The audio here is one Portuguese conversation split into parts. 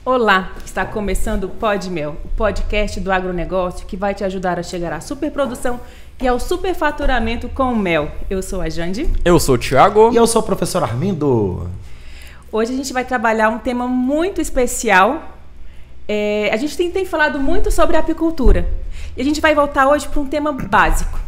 Olá, está começando o Pod Mel, o podcast do agronegócio que vai te ajudar a chegar à superprodução e ao superfaturamento com o mel. Eu sou a Jandi. Eu sou o Thiago. E eu sou o professor Armindo. Hoje a gente vai trabalhar um tema muito especial. A gente tem falado muito sobre apicultura. E a gente vai voltar hoje para um tema básico.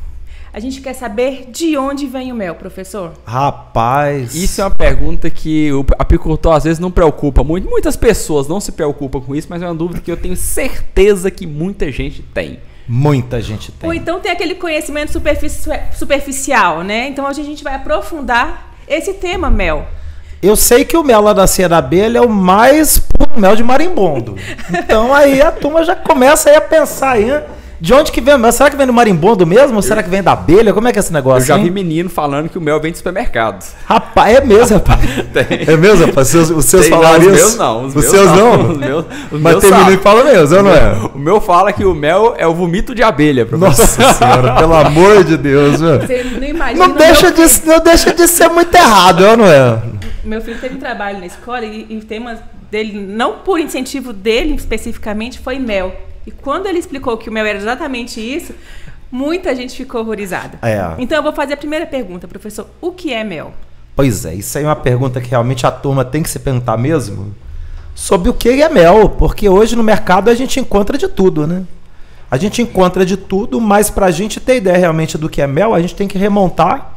A gente quer saber de onde vem o mel, professor. Rapaz... Isso é uma pergunta que o apicultor às vezes não preocupa muito. Muitas pessoas não se preocupam com isso, mas é uma dúvida que eu tenho certeza que muita gente tem. Muita gente tem. Ou então tem aquele conhecimento superficial, né? Então hoje a gente vai aprofundar esse tema, mel. Eu sei que o mel lá da Cia da Abelha é o mais puro mel de marimbondo. Então aí a turma já começa aí a pensar aí... De onde que vem o mel? Será que vem do marimbondo mesmo? Ou será que vem da abelha? Como é que é esse negócio? Eu já vi menino falando que o mel vem do supermercado. Rapaz, é mesmo, rapaz. Tem. É mesmo, rapaz? Os seus falaram isso? Os meus não. Os seus não? Mas tem menino que fala mesmo, não é? O meu fala que o mel é o vomito de abelha, professor. Nossa senhora, pelo amor de Deus, velho. Você não imagina. Não deixa de ser muito errado, não é? Meu filho teve um trabalho na escola e o tema dele, não por incentivo dele especificamente, foi mel. E quando ele explicou que o mel era exatamente isso, muita gente ficou horrorizada. Então eu vou fazer a primeira pergunta, professor. O que é mel? Pois é, isso aí é uma pergunta que realmente a turma tem que se perguntar mesmo. Sobre o que é mel, porque hoje no mercado a gente encontra de tudo, né? A gente encontra de tudo, mas para a gente ter ideia realmente do que é mel, a gente tem que remontar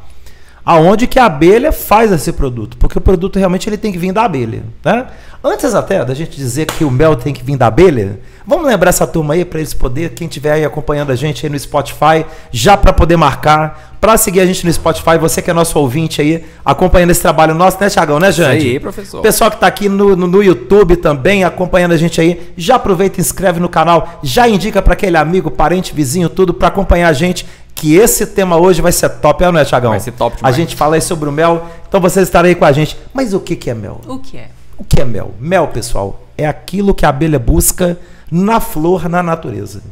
aonde que a abelha faz esse produto, porque o produto realmente ele tem que vir da abelha, né? Antes até da gente dizer que o mel tem que vir da abelha, vamos lembrar essa turma aí para eles poderem, quem estiver aí acompanhando a gente aí no Spotify, já para poder marcar, para seguir a gente no Spotify, você que é nosso ouvinte aí, acompanhando esse trabalho nosso, né, Thiagão, né, Jande? Isso aí, professor. Pessoal que está aqui no YouTube também, acompanhando a gente aí, já aproveita e inscreve no canal, já indica para aquele amigo, parente, vizinho, tudo, para acompanhar a gente, que esse tema hoje vai ser top, não é, Thiagão? Vai ser top demais. A gente fala aí sobre o mel, então vocês estarão aí com a gente. Mas o que é mel? O que é? O que é mel? Mel, pessoal, é aquilo que a abelha busca na flor, na natureza.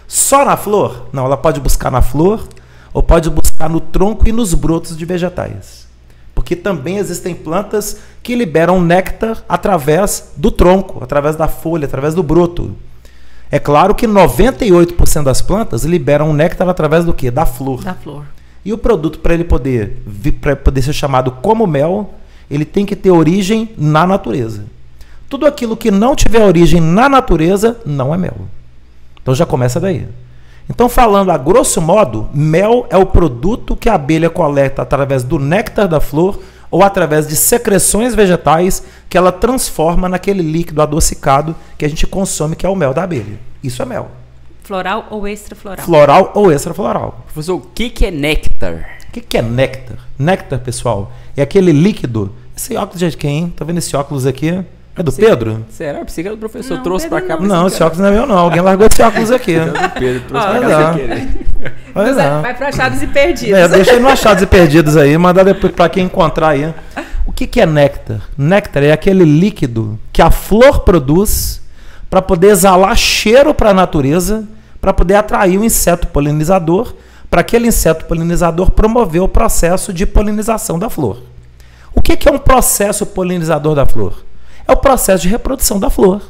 Só na flor? Não, ela pode buscar na flor ou pode buscar no tronco e nos brotos de vegetais. Porque também existem plantas que liberam néctar através do tronco, através da folha, através do broto. É claro que 98% das plantas liberam néctar através do quê? Da flor. Da flor. E o produto, para ele poder ser chamado como mel, ele tem que ter origem na natureza. Tudo aquilo que não tiver origem na natureza, não é mel. Então já começa daí. Então, falando a grosso modo, mel é o produto que a abelha coleta através do néctar da flor ou através de secreções vegetais que ela transforma naquele líquido adocicado que a gente consome, que é o mel da abelha. Isso é mel. Floral ou extrafloral? Floral ou extrafloral. Professor, o que é néctar? O que é néctar? Néctar, pessoal, é aquele líquido... Esse óculos é de quem, hein? Tá vendo esse óculos aqui? É do Pedro? Será? Eu pensei que era do professor. Não, trouxe Pedro pra cá. Não, esse óculos não é meu, não. Alguém largou esse óculos aqui. É do Pedro, trouxe pra cá não. sem querer. Vai para achados e perdidos. Deixa aí no achados e perdidos aí, mandar depois para quem encontrar aí. O que é néctar? Néctar é aquele líquido que a flor produz para poder exalar cheiro para a natureza, para poder atrair o inseto polinizador, para aquele inseto polinizador promover o processo de polinização da flor. O que é um processo polinizador da flor? É o processo de reprodução da flor.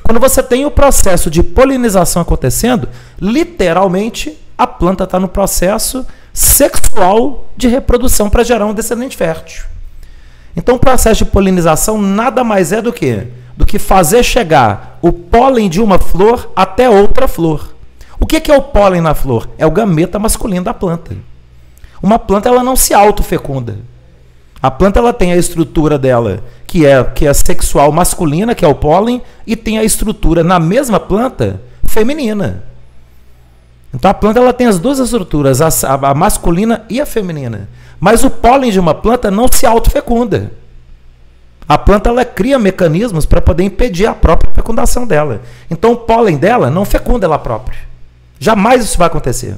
Quando você tem o processo de polinização acontecendo, literalmente a planta está no processo sexual de reprodução para gerar um descendente fértil. Então o processo de polinização nada mais é do que fazer chegar o pólen de uma flor até outra flor. O que é o pólen na flor? É o gameta masculino da planta. Uma planta ela não se autofecunda. A planta ela tem a estrutura dela, que é sexual masculina, que é o pólen, e tem a estrutura na mesma planta feminina. Então a planta ela tem as duas estruturas, a masculina e a feminina. Mas o pólen de uma planta não se autofecunda. A planta ela cria mecanismos para poder impedir a própria fecundação dela. Então o pólen dela não fecunda ela própria. Jamais isso vai acontecer.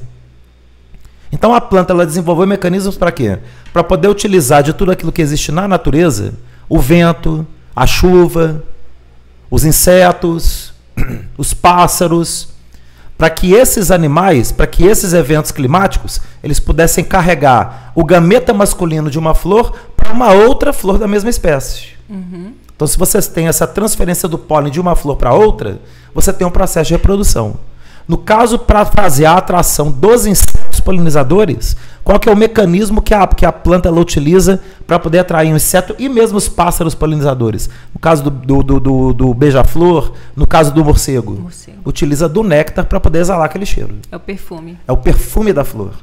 Então a planta ela desenvolveu mecanismos para quê? Para poder utilizar de tudo aquilo que existe na natureza, o vento, a chuva, os insetos, os pássaros, para que esses animais, para que esses eventos climáticos, eles pudessem carregar o gameta masculino de uma flor para uma outra flor da mesma espécie. Então, se vocês têm essa transferência do pólen de uma flor para outra, você tem um processo de reprodução. No caso, para fazer a atração dos insetos polinizadores, qual que é o mecanismo que a planta ela utiliza para poder atrair um inseto e mesmo os pássaros polinizadores? No caso do beija-flor, no caso do morcego. Utiliza do néctar para poder exalar aquele cheiro. É o perfume. É o perfume da flor.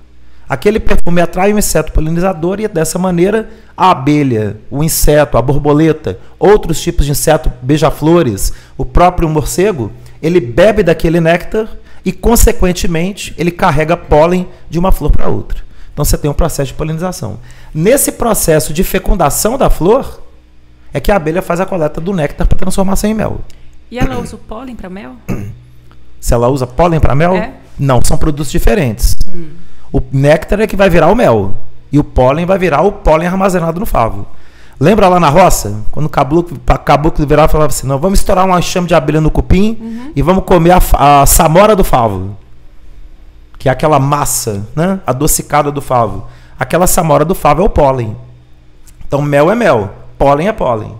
Aquele perfume atrai um inseto polinizador e dessa maneira a abelha, o inseto, a borboleta, outros tipos de inseto, beija-flores, o próprio morcego, ele bebe daquele néctar e, consequentemente, ele carrega pólen de uma flor para outra. Então, você tem um processo de polinização. Nesse processo de fecundação da flor, é que a abelha faz a coleta do néctar para transformação em mel. E ela usa o pólen para mel? Se ela usa pólen para mel? Não, são produtos diferentes. O néctar é que vai virar o mel. E o pólen vai virar o pólen armazenado no favo. Lembra lá na roça? Quando o caboclo virava e falava assim, não, vamos estourar um enxame de abelha no cupim e vamos comer a samora do favo. Que é aquela massa, né, adocicada do favo. Aquela samora do favo é o pólen. Então mel é mel, pólen é pólen.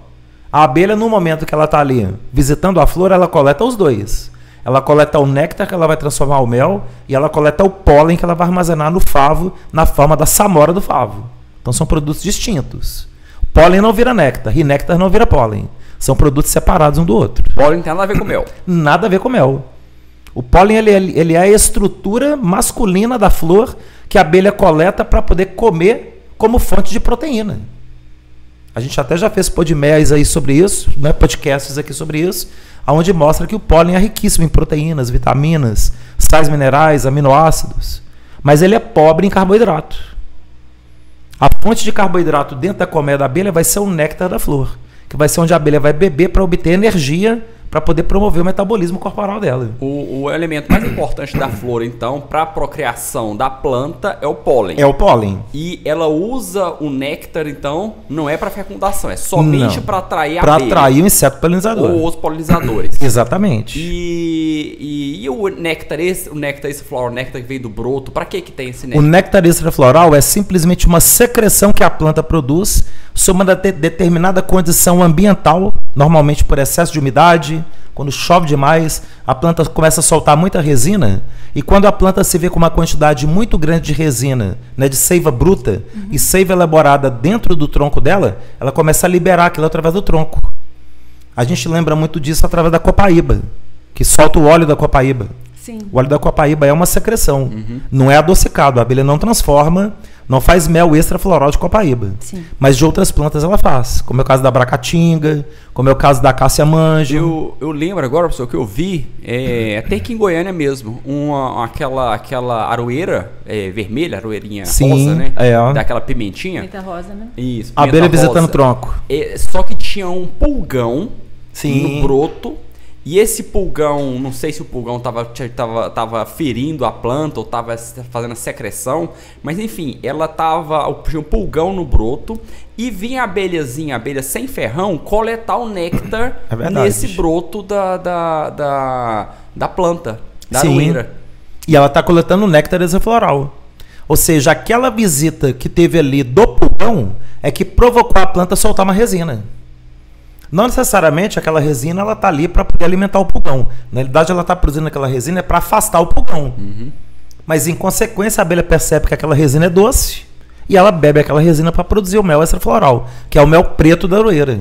A abelha, no momento que ela está ali visitando a flor, ela coleta os dois. Ela coleta o néctar que ela vai transformar o mel e ela coleta o pólen que ela vai armazenar no favo na forma da samora do favo. Então são produtos distintos. Pólen não vira néctar e néctar não vira pólen. São produtos separados um do outro. Pólen não tem nada a ver com mel. Nada a ver com mel. O pólen ele é a estrutura masculina da flor que a abelha coleta para poder comer como fonte de proteína. A gente até já fez podcasts aí sobre isso, né, podcasts aqui sobre isso, onde mostra que o pólen é riquíssimo em proteínas, vitaminas, sais minerais, aminoácidos, mas ele é pobre em carboidrato. A fonte de carboidrato dentro da colmeia da abelha vai ser o néctar da flor, que vai ser onde a abelha vai beber para obter energia para poder promover o metabolismo corporal dela. O elemento mais importante da flor, então, para a procriação da planta é o pólen. É o pólen. E ela usa o néctar, então, não é para fecundação, é somente para atrair a abelha. Para atrair o inseto polinizador. Ou os polinizadores. Exatamente. E o néctar extrafloral, o néctar que veio do broto, para que tem esse néctar? O néctar extrafloral é simplesmente uma secreção que a planta produz sob uma determinada condição ambiental, normalmente por excesso de umidade. Quando chove demais, a planta começa a soltar muita resina, e quando a planta se vê com uma quantidade muito grande de resina, né, de seiva bruta e seiva elaborada dentro do tronco dela, ela começa a liberar aquilo através do tronco. A gente lembra muito disso através da copaíba, que solta o óleo da copaíba. Sim. O óleo da copaíba é uma secreção, não é adocicado, a abelha não transforma, não faz mel extrafloral de copaíba. Sim. Mas de outras plantas ela faz, como é o caso da bracatinga, como é o caso da cássia manjo. Eu lembro agora, professor, que eu vi, até aqui em Goiânia mesmo, aquela aroeira vermelha, aroeirinha rosa, né? Daquela pimentinha. Pimenta rosa, né? Isso. A abelha visitando o tronco. Só que tinha um pulgão no broto. E esse pulgão, não sei se o pulgão tava ferindo a planta ou estava fazendo a secreção, mas enfim, tinha um pulgão no broto e vinha a abelha sem ferrão, coletar o néctar nesse broto da planta, da aroeira. E ela está coletando o néctar extrafloral. Ou seja, aquela visita que teve ali do pulgão é que provocou a planta a soltar uma resina. Não necessariamente aquela resina ela está ali para poder alimentar o pulgão. Na realidade, ela está produzindo aquela resina para afastar o pulgão. Mas, em consequência, a abelha percebe que aquela resina é doce e ela bebe aquela resina para produzir o mel extrafloral, que é o mel preto da aroeira.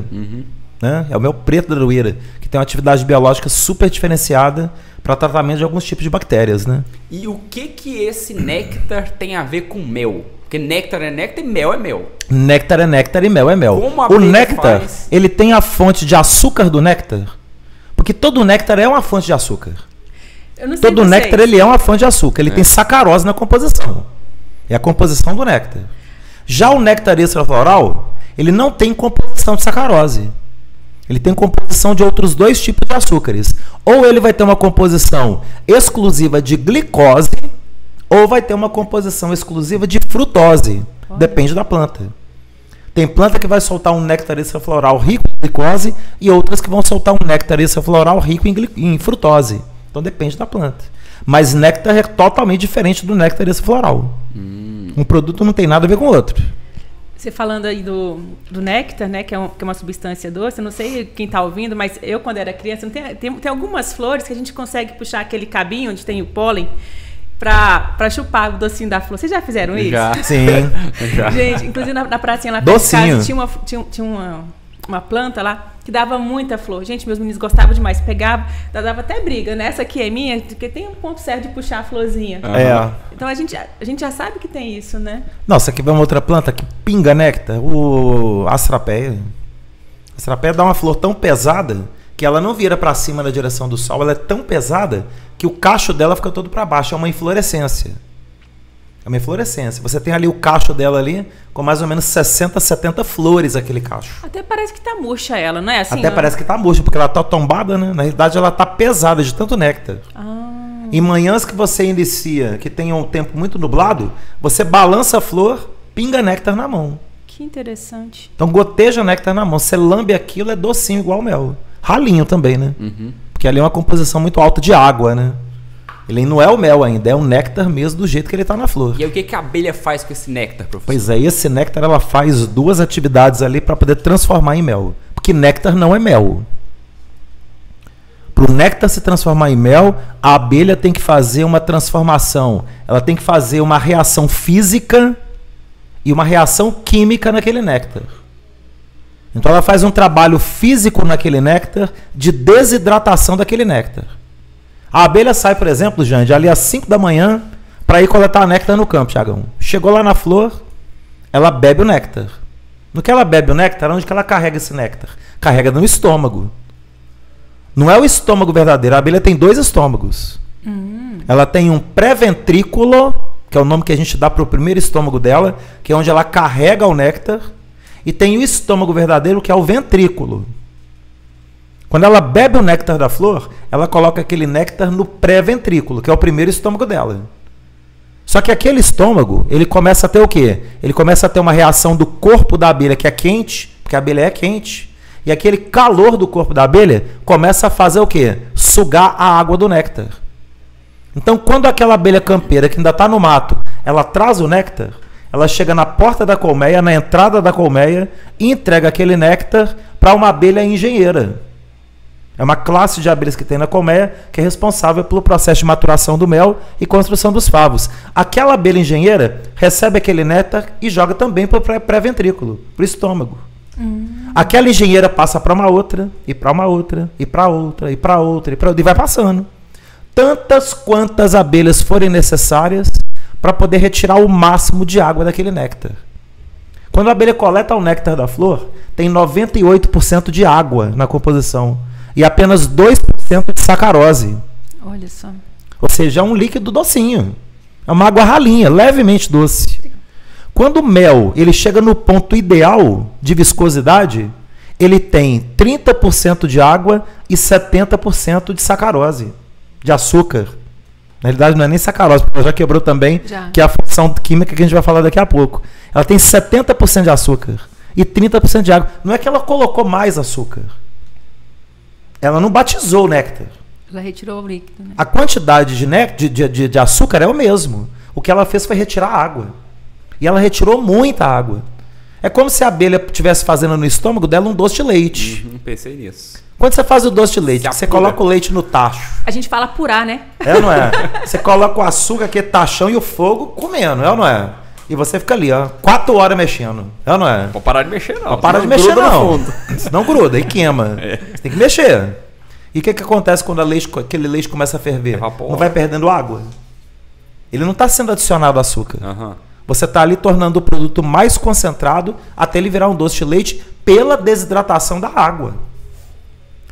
Né? É o mel preto da aroeira, que tem uma atividade biológica super diferenciada para tratamento de alguns tipos de bactérias. Né? E o que esse néctar tem a ver com mel? Porque néctar é néctar e mel é mel. Néctar é néctar e mel é mel. O néctar, ele tem a fonte de açúcar do néctar. Porque todo néctar é uma fonte de açúcar. Todo néctar ele é uma fonte de açúcar. Ele tem sacarose na composição. É a composição do néctar. Já o néctar extrafloral, ele não tem composição de sacarose. Ele tem composição de outros dois tipos de açúcares. Ou ele vai ter uma composição exclusiva de glicose, ou vai ter uma composição exclusiva de frutose. Depende da planta. Tem planta que vai soltar um néctar extrafloral rico em glicose e outras que vão soltar um néctar extrafloral rico em frutose. Então depende da planta. Mas néctar é totalmente diferente do néctar extrafloral. Um produto não tem nada a ver com o outro. Você falando aí do néctar, né, que é uma substância doce, eu não sei quem está ouvindo, mas eu, quando era criança, tem algumas flores que a gente consegue puxar aquele cabinho onde tem o pólen para chupar o docinho da flor. Vocês já fizeram isso? Já. Sim. Já. Gente, inclusive na pracinha lá perto de casa tinha uma planta lá que dava muita flor. Gente, meus meninos gostavam demais. Pegava, dava até briga, né? Essa aqui é minha, porque tem um ponto certo de puxar a florzinha. É. Então a gente já sabe que tem isso, né? Nossa, aqui vem uma outra planta que pinga néctar, a astrapéia. A astrapéia dá uma flor tão pesada que ela não vira para cima na direção do sol. Ela é tão pesada que o cacho dela fica todo para baixo. É uma inflorescência. É uma inflorescência. Você tem ali o cacho dela ali, com mais ou menos 60, 70 flores aquele cacho. Até parece que tá murcha ela, não é assim? Até parece que tá murcha, porque ela tá tombada, né? Na realidade, ela tá pesada de tanto néctar. Em manhãs que você inicia, que tem um tempo muito nublado, você balança a flor, pinga néctar na mão. Que interessante. Então goteja néctar na mão. Você lambe aquilo, é docinho igual mel. Ralinho também, né? Porque ali é uma composição muito alta de água, né? Ele não é o mel ainda, é o néctar mesmo do jeito que ele está na flor. E aí, o que a abelha faz com esse néctar, professor? Pois é, esse néctar ela faz duas atividades ali para poder transformar em mel. Porque néctar não é mel. Para o néctar se transformar em mel, a abelha tem que fazer uma transformação. Ela tem que fazer uma reação física e uma reação química naquele néctar. Então ela faz um trabalho físico naquele néctar de desidratação daquele néctar. A abelha sai, por exemplo, Jande, ali às 5 da manhã para ir coletar néctar no campo, Thiagão. Chegou lá na flor, ela bebe o néctar. No que ela bebe o néctar, onde que ela carrega esse néctar? Carrega no estômago. Não é o estômago verdadeiro, a abelha tem 2 estômagos. Ela tem um pré-ventrículo, que é o nome que a gente dá para o primeiro estômago dela, que é onde ela carrega o néctar, e tem o estômago verdadeiro, que é o ventrículo. Quando ela bebe o néctar da flor, ela coloca aquele néctar no pré-ventrículo, que é o primeiro estômago dela. Só que aquele estômago, ele começa a ter o quê? Ele começa a ter uma reação do corpo da abelha, que é quente, porque a abelha é quente, e aquele calor do corpo da abelha começa a fazer o quê? Sugar a água do néctar. Então, quando aquela abelha campeira, que ainda está no mato, ela traz o néctar, ela chega na porta da colmeia, na entrada da colmeia, e entrega aquele néctar para uma abelha engenheira. É uma classe de abelhas que tem na colmeia que é responsável pelo processo de maturação do mel e construção dos favos. Aquela abelha engenheira recebe aquele néctar e joga também para o pré-ventrículo, para o estômago. Aquela engenheira passa para uma outra, e para uma outra, e para outra, e para outra, e vai passando. Tantas quantas abelhas forem necessárias para poder retirar o máximo de água daquele néctar. Quando a abelha coleta o néctar da flor, tem 98% de água na composição. E apenas 2% de sacarose. Olha só. Ou seja, é um líquido docinho. É uma água ralinha, levemente doce. Quando o mel ele chega no ponto ideal de viscosidade, ele tem 30% de água e 70% de sacarose, de açúcar. Na realidade, não é nem sacarose, porque ela já quebrou também, que é a função química que a gente vai falar daqui a pouco. Ela tem 70% de açúcar e 30% de água. Não é que ela colocou mais açúcar. Ela não batizou o néctar. Ela retirou o líquido, né? A quantidade de açúcar é o mesmo. O que ela fez foi retirar água. E ela retirou muita água. É como se a abelha estivesse fazendo no estômago dela um doce de leite. Pensei nisso. Quando você faz o doce de leite, você coloca o leite no tacho. A gente fala apurar, né? É ou não é? Você coloca o açúcar, aquele tachão e o fogo comendo, é ou não é? E você fica ali, ó, 4 horas mexendo. É ou não é? Não pode parar de mexer, não. Não para de mexer, não. Senão gruda e queima. Você tem que mexer. E o que acontece quando aquele leite começa a ferver? Evapora. Não vai perdendo água? Ele não está sendo adicionado açúcar. Você está ali tornando o produto mais concentrado até ele virar um doce de leite pela desidratação da água.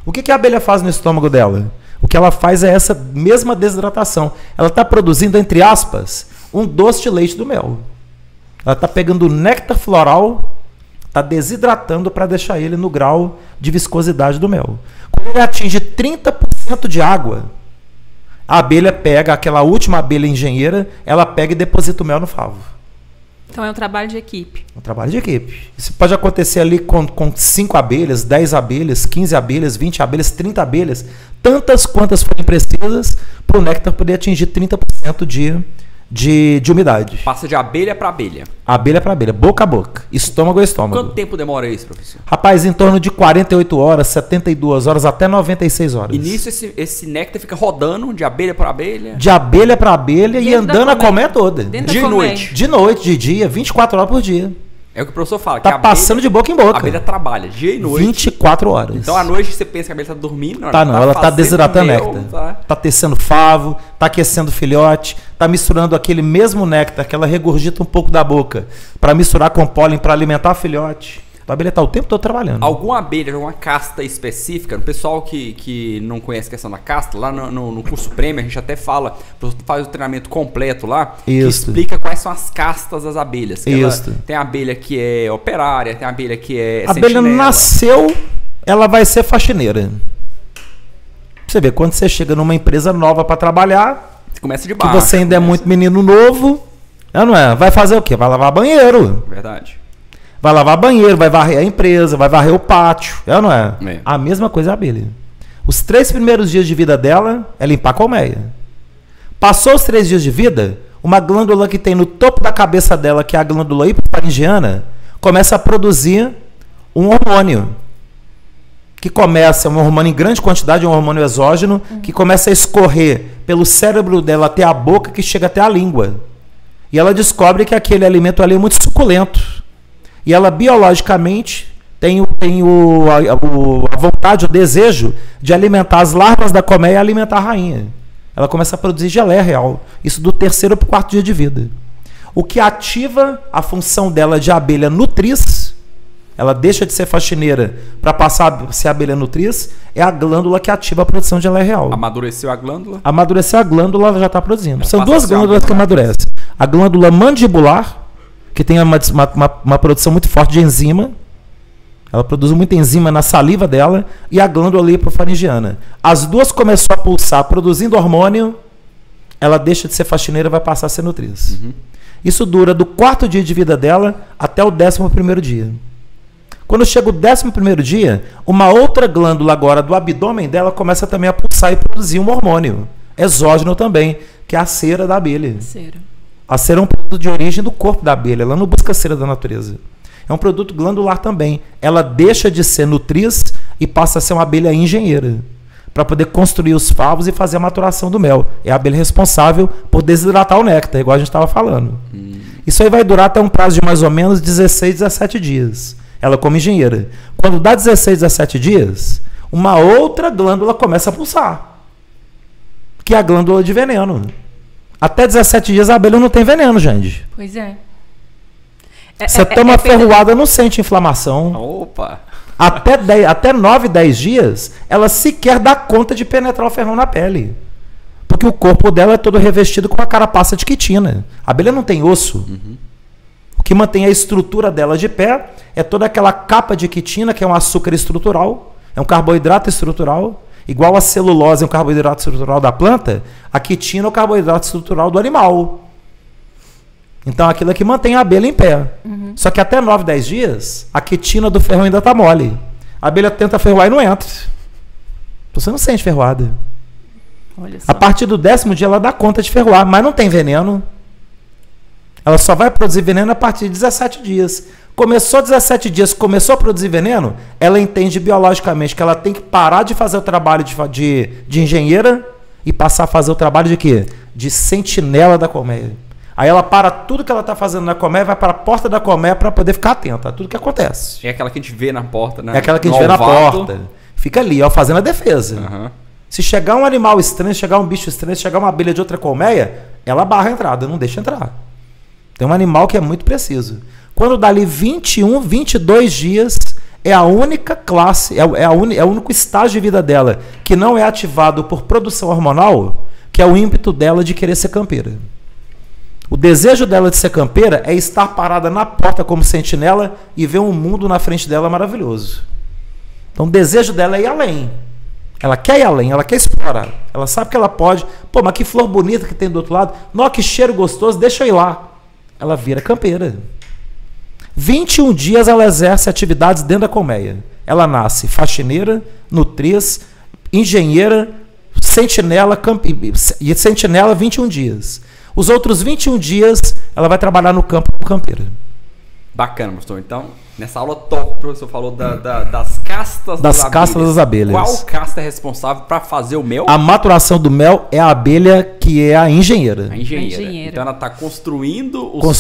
O que a abelha faz no estômago dela? O que ela faz é essa mesma desidratação. Ela está produzindo, entre aspas, um doce de leite do mel. Ela está pegando o néctar floral, está desidratando para deixar ele no grau de viscosidade do mel. Quando ele atinge 30% de água, a abelha pega, aquela última abelha engenheira, ela pega e deposita o mel no favo. Então é um trabalho de equipe. Um trabalho de equipe. Isso pode acontecer ali com 5 abelhas, 10 abelhas, 15 abelhas, 20 abelhas, 30 abelhas, tantas quantas forem precisas para o néctar poder atingir 30% de umidade. Passa de abelha para abelha. Abelha para abelha, boca a boca, estômago a estômago. Quanto tempo demora isso, professor? Rapaz, em torno de 48 horas, 72 horas, até 96 horas. E nisso esse néctar fica rodando de abelha para abelha? De abelha para abelha e andando a colmeia toda. De noite? De noite, de dia, 24 horas por dia. É o que o professor fala. Tá passando de boca em boca. A abelha trabalha dia e noite. 24 horas. Então à noite você pensa que a abelha tá dormindo. Não, ela tá desidratando néctar. Tá tecendo favo, tá aquecendo filhote, tá misturando aquele mesmo néctar que ela regurgita um pouco da boca para misturar com pólen para alimentar filhote. A abelha tá o tempo todo trabalhando. Alguma abelha, alguma casta específica, o pessoal que não conhece a questão da casta, lá no curso Prêmio a gente até fala, faz o treinamento completo lá, que explica quais são as castas das abelhas. Tem a abelha que é operária, tem a abelha que é a abelha nasceu, ela vai ser faxineira. Você vê, quando você chega numa empresa nova para trabalhar, você começa de baixo. Que você ainda é muito menino novo, não é? Vai fazer o quê? Vai lavar banheiro. Verdade. Vai lavar banheiro, vai varrer a empresa, vai varrer o pátio. Não é? A mesma coisa é a abelha. Os 3 primeiros dias de vida dela é limpar a colmeia. Passou os 3 dias de vida, uma glândula que tem no topo da cabeça dela, que é a glândula hipofaringiana, começa a produzir um hormônio. Que começa, um hormônio em grande quantidade, um hormônio exógeno, que começa a escorrer pelo cérebro dela até a boca, que chega até a língua. E ela descobre que aquele alimento ali é muito suculento. E ela biologicamente tem a vontade, o desejo de alimentar as larvas da colmeia e alimentar a rainha. Ela começa a produzir geleia real. Isso do 3º para o 4º dia de vida. O que ativa a função dela de abelha nutriz, ela deixa de ser faxineira para passar a ser abelha nutriz, é a glândula que ativa a produção de geleia real. Amadureceu a glândula? Amadureceu a glândula, ela já está produzindo. São 2 glândulas que amadurecem. A glândula mandibular, que tem uma produção muito forte de enzima. Ela produz muita enzima na saliva dela. E a glândula hipofaringiana. As duas começou a pulsar produzindo hormônio. Ela deixa de ser faxineira e vai passar a ser nutriz. Isso dura do 4º dia de vida dela até o 11º dia. Quando chega o 11º dia, uma outra glândula agora do abdômen dela começa também a pulsar e produzir um hormônio. Exógeno também, que é a cera da abelha. A cera é um produto de origem do corpo da abelha. Ela não busca cera da natureza. É um produto glandular também. Ela deixa de ser nutriz e passa a ser uma abelha engenheira. Para poder construir os favos e fazer a maturação do mel. É a abelha responsável por desidratar o néctar, igual a gente estava falando. Isso aí vai durar até um prazo de mais ou menos 16, 17 dias. Ela como engenheira. Quando dá 16, 17 dias, uma outra glândula começa a pulsar. Que é a glândula de veneno. Até 17 dias a abelha não tem veneno, gente. Pois é. Você toma ferroada, não sente inflamação. Opa! Até 9, 10 dias, ela sequer dá conta de penetrar o ferrão na pele. Porque o corpo dela é todo revestido com uma carapaça de quitina. A abelha não tem osso. O que mantém a estrutura dela de pé é toda aquela capa de quitina, que é um açúcar estrutural, é um carboidrato estrutural. Igual a celulose é um carboidrato estrutural da planta, a quitina é o carboidrato estrutural do animal. Então aquilo é que mantém a abelha em pé. Só que até 9, 10 dias, a quitina do ferrão ainda está mole. A abelha tenta ferroar e não entra. Você não sente ferroada. Olha só. A partir do 10º dia ela dá conta de ferroar, mas não tem veneno. Ela só vai produzir veneno a partir de 17 dias. Começou 17 dias, começou a produzir veneno, ela entende biologicamente que ela tem que parar de fazer o trabalho de engenheira e passar a fazer o trabalho de quê? De sentinela da colmeia. Aí ela para tudo que ela está fazendo na colmeia, vai para a porta da colmeia para poder ficar atenta a tudo que acontece. É aquela que a gente vê na porta, né? É aquela que a gente vê na porta. Fica ali, ó, fazendo a defesa. Se chegar um animal estranho, se chegar um bicho estranho, se chegar uma abelha de outra colmeia, ela barra a entrada, não deixa entrar. Tem um animal que é muito preciso. Quando dali 21, 22 dias, é a única classe, é o único estágio de vida dela que não é ativado por produção hormonal, que é o ímpeto dela de querer ser campeira. O desejo dela de ser campeira é estar parada na porta como sentinela e ver um mundo na frente dela maravilhoso. Então o desejo dela é ir além. Ela quer ir além, ela quer explorar. Ela sabe que ela pode. Pô, mas que flor bonita que tem do outro lado. Nossa, que cheiro gostoso, deixa eu ir lá. Ela vira campeira. 21 dias ela exerce atividades dentro da colmeia. Ela nasce faxineira, nutriz, engenheira, sentinela, sentinela 21 dias. Os outros 21 dias, ela vai trabalhar no campo como campeira. Bacana, professor. Então, nessa aula top, o professor falou das castas das abelhas. Qual casta é responsável para fazer o mel? A maturação do mel é a abelha que é a engenheira. A engenheira. Então ela está construindo o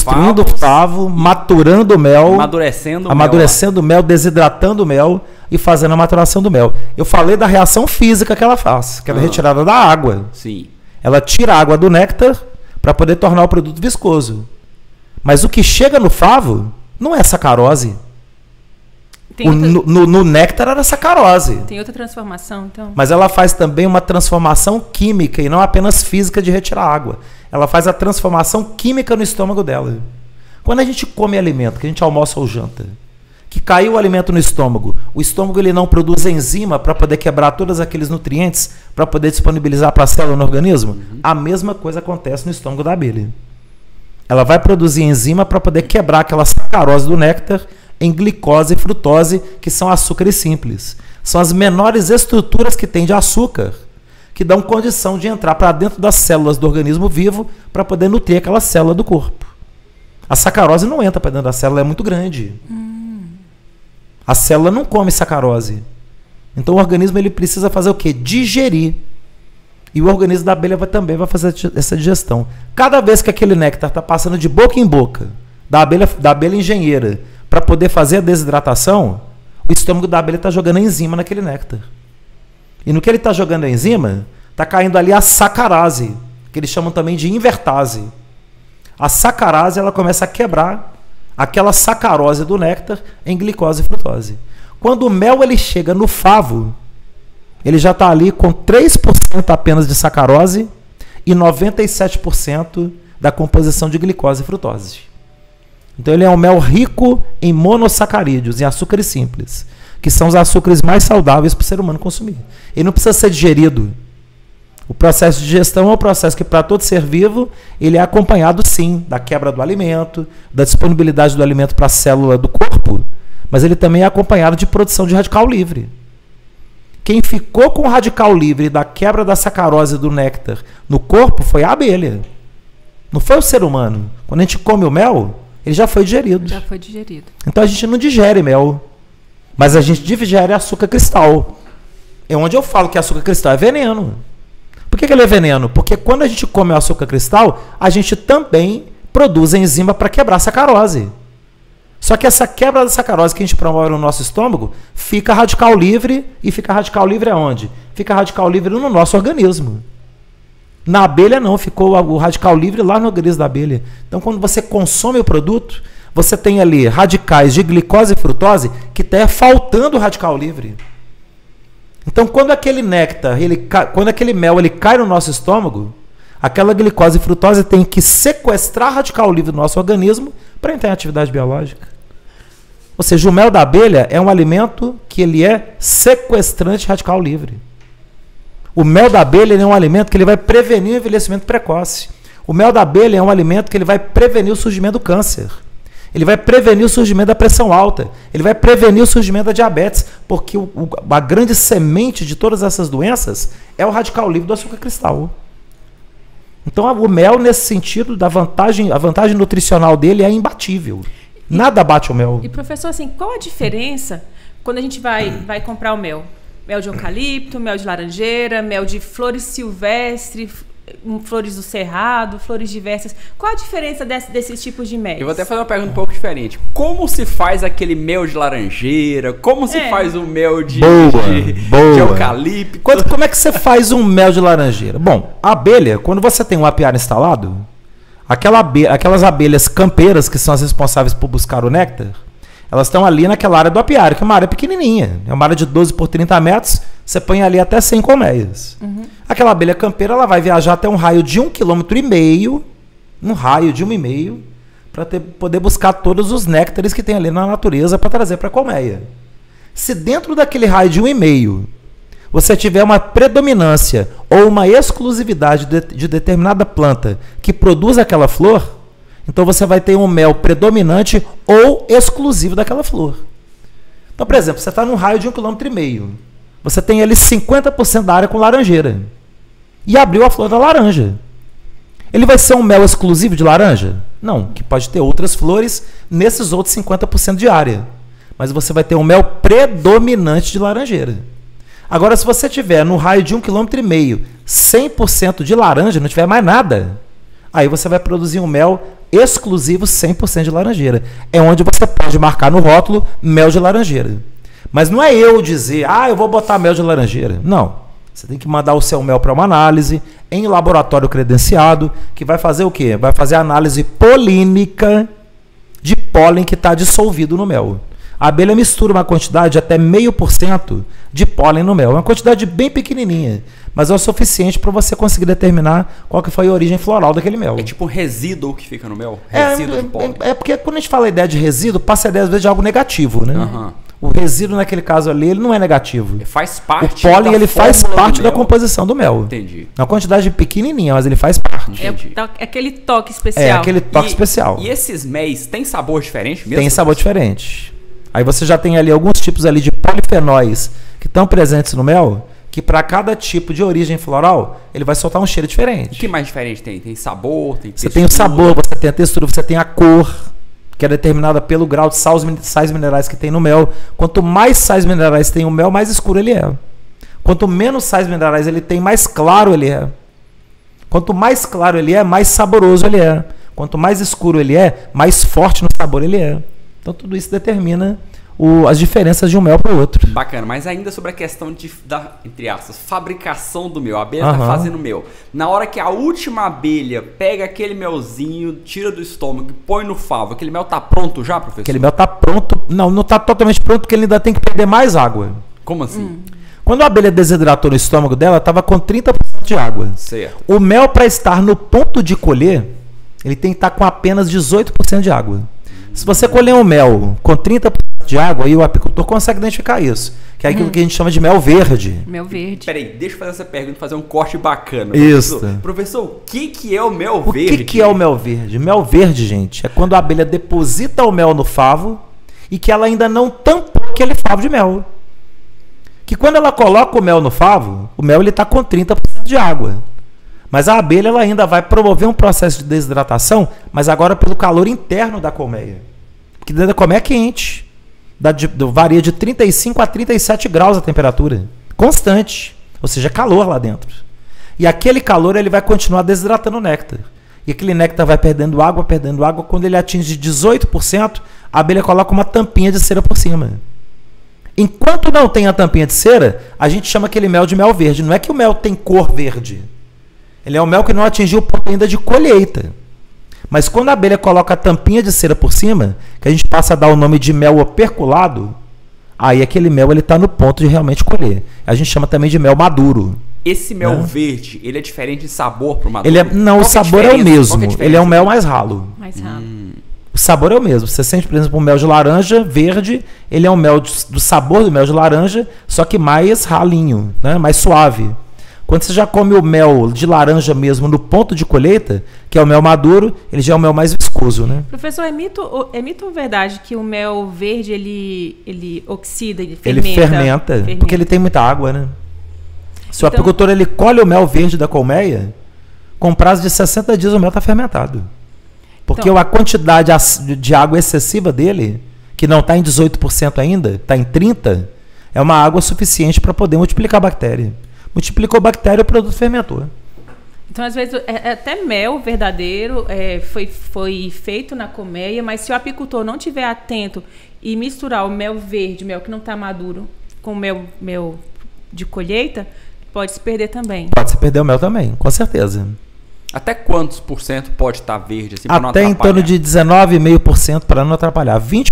favo, maturando o mel, amadurecendo o mel, desidratando o mel e fazendo a maturação do mel. Eu falei da reação física que ela faz, que ela é retirada da água. Sim. Ela tira a água do néctar para poder tornar o produto viscoso. Mas o que chega no favo não é sacarose. No néctar era sacarose. Tem outra transformação, então? Mas ela faz também uma transformação química e não apenas física de retirar água. Ela faz a transformação química no estômago dela. Quando a gente come alimento, que a gente almoça ou janta, que caiu o alimento no estômago, o estômago ele não produz enzima para poder quebrar todos aqueles nutrientes para poder disponibilizar para a célula no organismo? A mesma coisa acontece no estômago da abelha. Ela vai produzir enzima para poder quebrar aquela sacarose do néctar em glicose e frutose, que são açúcares simples. São as menores estruturas que tem de açúcar, que dão condição de entrar para dentro das células do organismo vivo para poder nutrir aquela célula do corpo. A sacarose não entra para dentro da célula, é muito grande. A célula não come sacarose. Então o organismo ele precisa fazer o quê? Digerir. E o organismo da abelha também vai fazer essa digestão. Cada vez que aquele néctar está passando de boca em boca, da abelha engenheira, para poder fazer a desidratação, o estômago da abelha está jogando a enzima naquele néctar. E no que ele está jogando a enzima, está caindo ali a sacarase, que eles chamam também de invertase. A sacarase ela começa a quebrar aquela sacarose do néctar em glicose e frutose. Quando o mel ele chega no favo, ele já está ali com 3% apenas de sacarose e 97% da composição de glicose e frutose. Então ele é um mel rico em monossacarídeos, em açúcares simples, que são os açúcares mais saudáveis para o ser humano consumir. Ele não precisa ser digerido. O processo de digestão é um processo que, para todo ser vivo, ele é acompanhado, sim, da quebra do alimento, da disponibilidade do alimento para a célula do corpo, mas ele também é acompanhado de produção de radical livre. Quem ficou com o radical livre da quebra da sacarose do néctar no corpo foi a abelha. Não foi o ser humano. Quando a gente come o mel, ele já foi digerido. Já foi digerido. Então a gente não digere mel, mas a gente digere açúcar cristal. É onde eu falo que açúcar cristal é veneno. Por que ele é veneno? Porque quando a gente come o açúcar cristal, a gente também produz enzima para quebrar a sacarose. Só que essa quebra da sacarose que a gente promove no nosso estômago, fica radical livre, e fica radical livre aonde? Fica radical livre no nosso organismo. Na abelha não, ficou o radical livre lá no organismo da abelha. Então quando você consome o produto, você tem ali radicais de glicose e frutose que está faltando o radical livre. Então quando aquele néctar, quando aquele mel ele cai no nosso estômago, aquela glicose e frutose tem que sequestrar radical livre do nosso organismo para entrar em atividade biológica. Ou seja, o mel da abelha é um alimento que ele é sequestrante radical livre. O mel da abelha é um alimento que ele vai prevenir o envelhecimento precoce. O mel da abelha é um alimento que ele vai prevenir o surgimento do câncer. Ele vai prevenir o surgimento da pressão alta. Ele vai prevenir o surgimento da diabetes. Porque a grande semente de todas essas doenças é o radical livre do açúcar cristal. Então o mel, nesse sentido, a vantagem nutricional dele é imbatível. Nada bate o mel. E professor, assim, qual a diferença quando a gente vai comprar o mel? Mel de eucalipto, mel de laranjeira, mel de flores silvestres, flores do cerrado, flores diversas. Qual a diferença desses tipos de mel? Eu vou até fazer uma pergunta um pouco diferente. Como se faz aquele mel de laranjeira? Como se faz o mel de eucalipto? Como é que você faz um mel de laranjeira? Bom, a abelha, quando você tem um apiário instalado, aquelas abelhas campeiras que são as responsáveis por buscar o néctar, elas estão ali naquela área do apiário, que é uma área pequenininha. É uma área de 12 por 30 metros, você põe ali até 100 colmeias. Aquela abelha campeira ela vai viajar até um raio de 1,5 km, um raio de 1,5 km, para poder buscar todos os néctares que tem ali na natureza para trazer para a colmeia. Se dentro daquele raio de 1,5 km você tiver uma predominância ou uma exclusividade de determinada planta que produz aquela flor, então você vai ter um mel predominante ou exclusivo daquela flor. Então, por exemplo, você está num raio de 1,5 km. Você tem ali 50% da área com laranjeira. E abriu a flor da laranja. Ele vai ser um mel exclusivo de laranja? Não, que pode ter outras flores nesses outros 50% de área. Mas você vai ter um mel predominante de laranjeira. Agora, se você tiver no raio de 1,5 km 100% de laranja, não tiver mais nada, aí você vai produzir um mel exclusivo 100% de laranjeira. É onde você pode marcar no rótulo mel de laranjeira. Mas não é eu dizer, eu vou botar mel de laranjeira. Não. Você tem que mandar o seu mel para uma análise em laboratório credenciado, que vai fazer o quê? Vai fazer a análise polínica de pólen que está dissolvido no mel. A abelha mistura uma quantidade de até 0,5% de pólen no mel. É uma quantidade bem pequenininha, mas é o suficiente para você conseguir determinar qual que foi a origem floral daquele mel. É tipo um resíduo que fica no mel? Resíduo de pólen. É porque quando a gente fala a ideia de resíduo, passa a ideia às vezes de algo negativo, né? Uhum. O resíduo naquele caso ali, ele não é negativo. Ele faz parte. O pólen, ele faz parte da composição do mel. Entendi. Uma quantidade pequenininha, mas ele faz parte. É aquele toque especial. É aquele toque especial. E esses méis têm sabor diferente mesmo? Tem sabor diferente. Aí você já tem ali alguns tipos ali de polifenóis que estão presentes no mel, que para cada tipo de origem floral, ele vai soltar um cheiro diferente. O que mais diferente tem? Tem sabor, tem textura? Você tem o sabor, você tem a textura, você tem a cor, que é determinada pelo grau de sais minerais que tem no mel. Quanto mais sais minerais tem o mel, mais escuro ele é. Quanto menos sais minerais ele tem, mais claro ele é. Quanto mais claro ele é, mais saboroso ele é. Quanto mais escuro ele é, mais forte no sabor ele é. Então tudo isso determina as diferenças de um mel para o outro. Bacana, mas ainda sobre a questão da, entre aspas, fabricação do mel. A abelha está fazendo mel. Na hora que a última abelha pega aquele melzinho, tira do estômago e põe no favo, aquele mel está pronto já, professor? Aquele mel está pronto. Não está totalmente pronto porque ele ainda tem que perder mais água. Como assim? Quando a abelha desidratou no estômago dela, estava com 30% de água. Certo. O mel, para estar no ponto de colher, ele tem que estar com apenas 18% de água. Se você colher um mel com 30% de água, aí o apicultor consegue identificar isso. Que é aquilo que a gente chama de mel verde. Mel verde. Peraí, deixa eu fazer essa pergunta e fazer um corte bacana. Isso. Professor, o que é o mel verde? O que é o mel verde? Mel verde, gente, é quando a abelha deposita o mel no favo e que ela ainda não tampou aquele favo de mel. Que quando ela coloca o mel no favo, o mel está com 30% de água. Mas a abelha ela ainda vai promover um processo de desidratação, mas agora pelo calor interno da colmeia. Porque dentro da colmeia é quente. Varia de 35 a 37 graus a temperatura. Constante. Ou seja, calor lá dentro. E aquele calor ele vai continuar desidratando o néctar. E aquele néctar vai perdendo água. Quando ele atinge 18%, a abelha coloca uma tampinha de cera por cima. Enquanto não tem a tampinha de cera, a gente chama aquele mel de mel verde. Não é que o mel tem cor verde. Ele é um mel que não atingiu o ponto ainda de colheita. Mas quando a abelha coloca a tampinha de cera por cima, que a gente passa a dar o nome de mel operculado, aí aquele mel está no ponto de realmente colher. A gente chama também de mel maduro. Esse mel verde, ele é diferente de sabor para o maduro? Não, o sabor é o mesmo. Ele é um mel mais ralo. Mais ralo. O sabor é o mesmo. Você sente, por exemplo, um mel de laranja verde, ele é um mel do sabor do mel de laranja, só que mais ralinho, né? Mais suave. Quando você já come o mel de laranja mesmo no ponto de colheita, que é o mel maduro, ele já é o mel mais viscoso, né? Professor, é mito ou verdade que o mel verde ele oxida, ele fermenta? Ele fermenta, porque ele tem muita água, né? Se o apicultor ele colhe o mel verde da colmeia, com prazo de 60 dias o mel está fermentado. Porque a quantidade de água excessiva dele, que não está em 18% ainda, está em 30%, é uma água suficiente para poder multiplicar a bactéria. Multiplicou a bactéria, o produto fermentou. Então, às vezes, até mel verdadeiro foi feito na colmeia, mas se o apicultor não estiver atento e misturar o mel verde, mel que não está maduro, com o mel de colheita, pode se perder também. Pode se perder o mel também, com certeza. Até quantos por cento pode estar verde? Assim, até em torno de 19% para não atrapalhar. 20%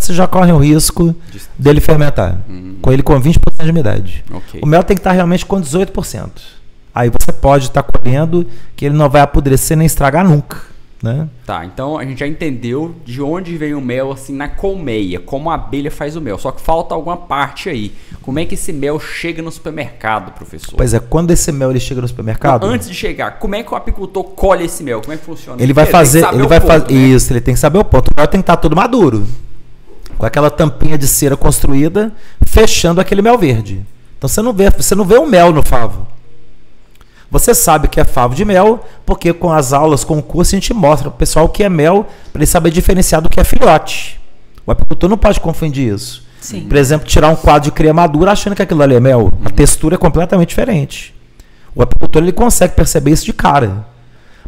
você já corre o risco dele fermentar. Com ele com 20% de umidade. Okay. O mel tem que estar realmente com 18%. Aí você pode estar colhendo que ele não vai apodrecer nem estragar nunca. Né? Tá, então a gente já entendeu de onde vem o mel assim na colmeia, como a abelha faz o mel. Só que falta alguma parte aí. Como é que esse mel chega no supermercado, professor? Pois é, quando esse mel ele chega no supermercado? Não, antes de chegar, como é que o apicultor colhe esse mel? Como é que funciona? Ele vai fazer, isso, ele tem que saber o ponto. O mel tem que estar todo maduro, com aquela tampinha de cera construída, fechando aquele mel verde. Então você não vê o mel no favo. Você sabe que é favo de mel, porque com as aulas, com o curso, a gente mostra pro pessoal o que é mel, para ele saber diferenciar do que é filhote. O apicultor não pode confundir isso. Sim. Por exemplo, tirar um quadro de cria madura achando que aquilo ali é mel. A textura é completamente diferente. O apicultor ele consegue perceber isso de cara.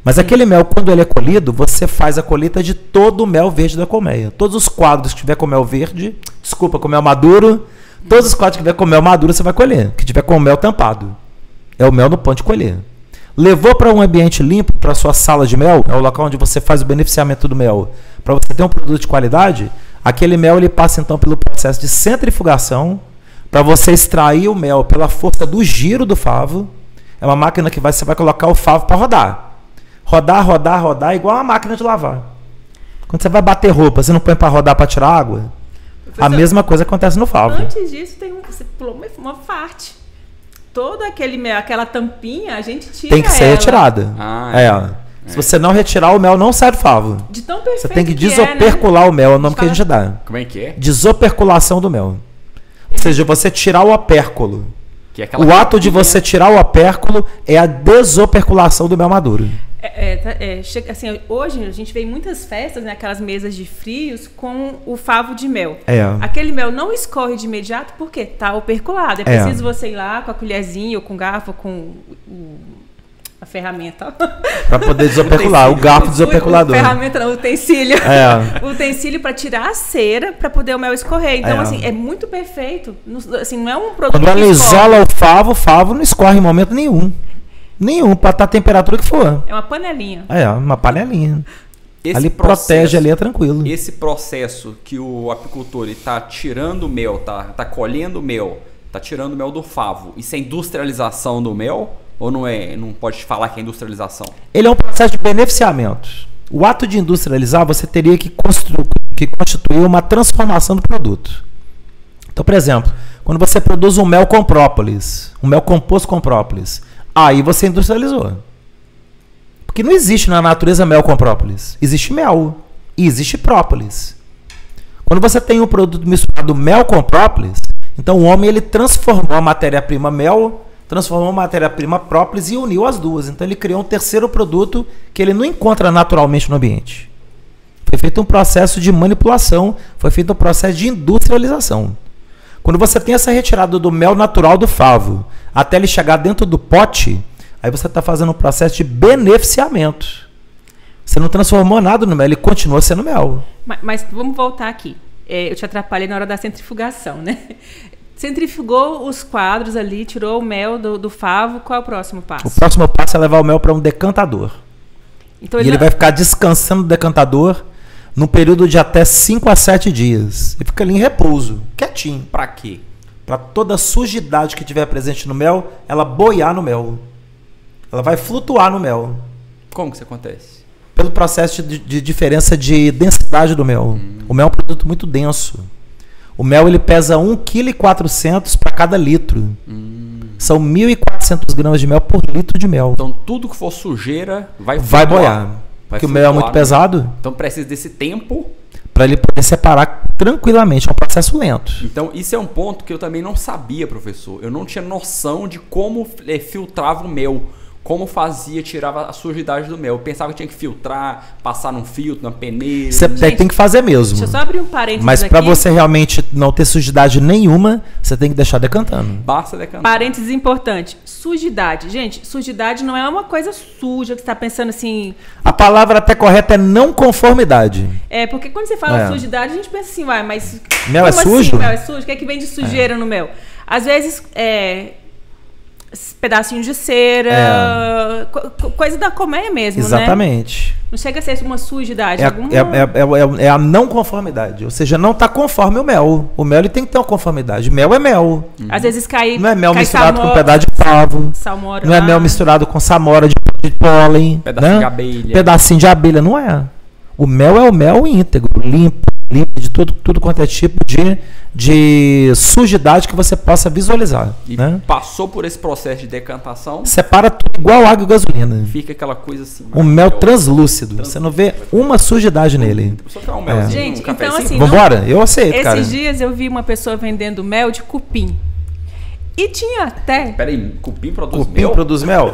Mas aquele mel, quando ele é colhido, você faz a colheita de todo o mel verde da colmeia. Todos os quadros que tiver com mel verde, com mel maduro, todos os quadros que tiver com mel maduro você vai colher. Que tiver com mel tampado. É o mel no ponto de colher. Levou para um ambiente limpo, para a sua sala de mel, é o local onde você faz o beneficiamento do mel, para você ter um produto de qualidade, aquele mel ele passa então pelo processo de centrifugação, para você extrair o mel pela força do giro do favo. É uma máquina que você vai colocar o favo para rodar. Rodar, igual uma máquina de lavar. Quando você vai bater roupa, você não põe para rodar para tirar água? Professor, a mesma coisa acontece no favo. Antes disso, você pulou uma parte. Todo aquela tampinha, a gente tira. Tem que ser retirada. Se você não retirar, o mel não sai do favo. De tão perfeito você tem que desopercular o mel, é o nome que a gente dá. Como é que é? Desoperculação do mel. Ou seja, você tirar o opérculo. O ato de você tirar o opérculo é a desoperculação do mel maduro. Assim, hoje a gente vê em muitas festas, né, aquelas mesas de frios com o favo de mel. Aquele mel não escorre de imediato porque está operculado. É preciso você ir lá com a colherzinha ou com garfo, com a ferramenta. Para poder desopercular, o garfo desoperculador. Ferramenta não, o utensílio. O utensílio para tirar a cera para poder o mel escorrer. Então, assim, é muito perfeito. Assim, não é um produto. Quando ela isola o favo não escorre em momento nenhum. Para estar a temperatura que for. É uma panelinha. Uma panelinha. Ali protege, ali é tranquilo. Esse processo que o apicultor está tirando o mel, tá colhendo o mel, tá tirando o mel do favo, isso é industrialização do mel? Ou não é? Não pode falar que é industrialização? Ele é um processo de beneficiamento. O ato de industrializar, você teria que constituir uma transformação do produto. Então, por exemplo, quando você produz um mel com própolis, um mel composto com própolis, aí você industrializou. Porque não existe na natureza mel com própolis. Existe mel e existe própolis. Quando você tem um produto misturado mel com própolis, então o homem ele transformou a matéria-prima mel, transformou a matéria-prima própolis e uniu as duas. Então ele criou um terceiro produto que ele não encontra naturalmente no ambiente. Foi feito um processo de manipulação, foi feito um processo de industrialização. Quando você tem essa retirada do mel natural do favo, até ele chegar dentro do pote, aí você está fazendo um processo de beneficiamento. Você não transformou nada no mel, ele continua sendo mel. Mas vamos voltar aqui. Eu te atrapalhei na hora da centrifugação, né? Centrifugou os quadros ali, tirou o mel do favo, qual é o próximo passo? O próximo passo é levar o mel para um decantador. Então ele vai ficar descansando no decantador num período de até 5 a 7 dias. E fica ali em repouso, quietinho. Para quê? Para toda a sujidade que tiver presente no mel, ela boiar no mel. Ela vai flutuar no mel. Como que isso acontece? Pelo processo de diferença de densidade do mel. O mel é um produto muito denso. O mel ele pesa 1,4 kg para cada litro. São 1.400 gramas de mel por litro de mel. Então tudo que for sujeira vai boiar. Porque o mel é muito pesado. Então precisa desse tempo para ele poder separar tranquilamente. É um processo lento. Então isso é um ponto que eu também não sabia, professor. Eu não tinha noção de como filtrava o mel. Como fazia, tirava a sujidade do mel. Eu pensava que tinha que filtrar, passar num filtro, numa peneira. Você tem que fazer mesmo. Deixa eu só abrir um parênteses. Mas para você realmente não ter sujidade nenhuma, você tem que deixar decantando. Basta decantar. Parênteses importante. Sujidade. Gente, sujidade não é uma coisa suja que você está pensando assim. A palavra até correta é não conformidade. Porque quando você fala sujidade, a gente pensa assim, mas. Mel é sujo? Assim, mel é sujo? O que é que vem de sujeira no mel? Às vezes, pedacinhos de cera, coisa da colmeia mesmo, exatamente. Né? Não chega a ser uma sujidade. É a não conformidade. Ou seja, não está conforme o mel. O mel ele tem que ter uma conformidade. Mel é mel. Às vezes cai. Não é mel misturado com pedaço de favo. Salmora. Não é mel misturado com samora de pólen. Pedacinho de abelha. Pedacinho de abelha. Não é. O mel é o mel íntegro, limpo de tudo quanto é tipo de sujidade que você possa visualizar. E né? Passou por esse processo de decantação. Separa tudo igual água e gasolina. Fica aquela coisa assim. Um mel translúcido. Você não vê uma sujidade nele. Só que é um melzinho, gente, então assim. Vambora? Eu aceito, cara. Esses dias eu vi uma pessoa vendendo mel de cupim. E tinha até... Peraí, cupim produz Cupim mel? produz mel?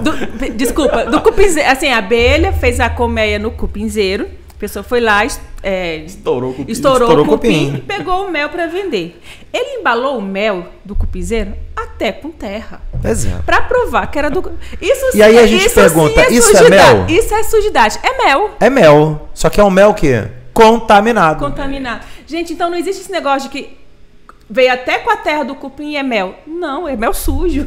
Desculpa, do cupinzeiro. Assim, a abelha fez a colmeia no cupinzeiro. A pessoa foi lá, estourou o cupim. Estourou o cupim e pegou o mel para vender. Ele embalou o mel do cupinzeiro até com terra. Exato. Para provar que era do... E aí a gente pergunta, isso é mel? Isso é sujidade. É mel. É mel. Só que é um mel o quê? Contaminado. Contaminado. Gente, então não existe esse negócio de que veio até com a terra do cupim e é mel. Não, é mel sujo.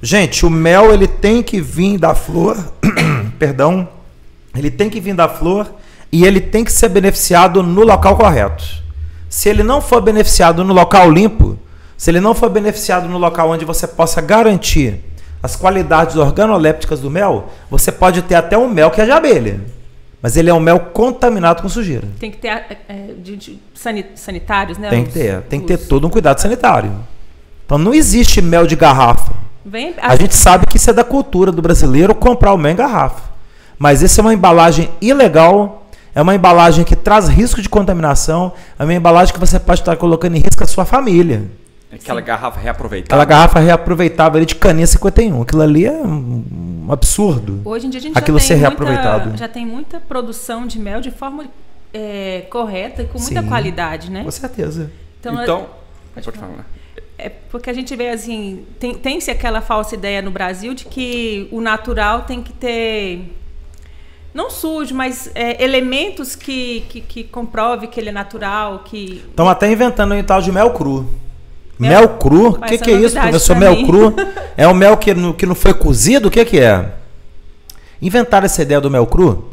Gente, o mel ele tem que vir da flor. Perdão. Ele tem que vir da flor e ele tem que ser beneficiado no local correto. Se ele não for beneficiado no local limpo, se ele não for beneficiado no local onde você possa garantir as qualidades organolépticas do mel, você pode ter até um mel que é de abelha. Mas ele é um mel contaminado com sujeira. Tem que ter sanitários, né? Tem que ter todo um cuidado sanitário. Então não existe mel de garrafa. A gente sabe que isso é da cultura do brasileiro comprar o mel em garrafa. Mas essa é uma embalagem ilegal, é uma embalagem que traz risco de contaminação, é uma embalagem que você pode estar colocando em risco a sua família. Aquela garrafa reaproveitável. Aquela garrafa reaproveitável ali de caninha 51. Aquilo ali é um absurdo. Hoje em dia a gente já tem muita produção de mel de forma correta e com muita qualidade, né? Com certeza. Então pode falar. É porque a gente vê assim, tem-se aquela falsa ideia no Brasil de que o natural tem que ter, não sujo, mas elementos que comprove que ele é natural. Estão até inventando um tal de mel cru. Mel cru? O que é isso, professor? Mel cru? É um mel que não foi cozido? O que é? Inventaram essa ideia do mel cru?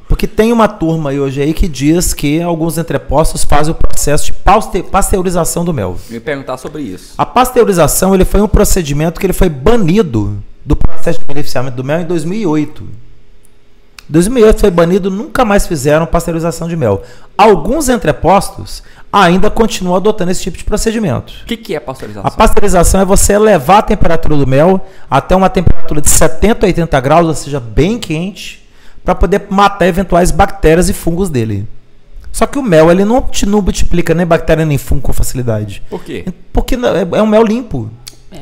Porque tem uma turma aí hoje aí que diz que alguns entrepostos fazem o processo de pasteurização do mel. Me perguntar sobre isso. A pasteurização ele foi um procedimento que ele foi banido do processo de beneficiamento do mel em 2008. Em 2008 foi banido, nunca mais fizeram pasteurização de mel. Alguns entrepostos ainda continuam adotando esse tipo de procedimento. O que é pasteurização? A pasteurização é você elevar a temperatura do mel até uma temperatura de 70 a 80 graus, ou seja, bem quente, para poder matar eventuais bactérias e fungos dele. Só que o mel ele não multiplica nem bactéria nem fungo com facilidade. Por quê? Porque é um mel limpo.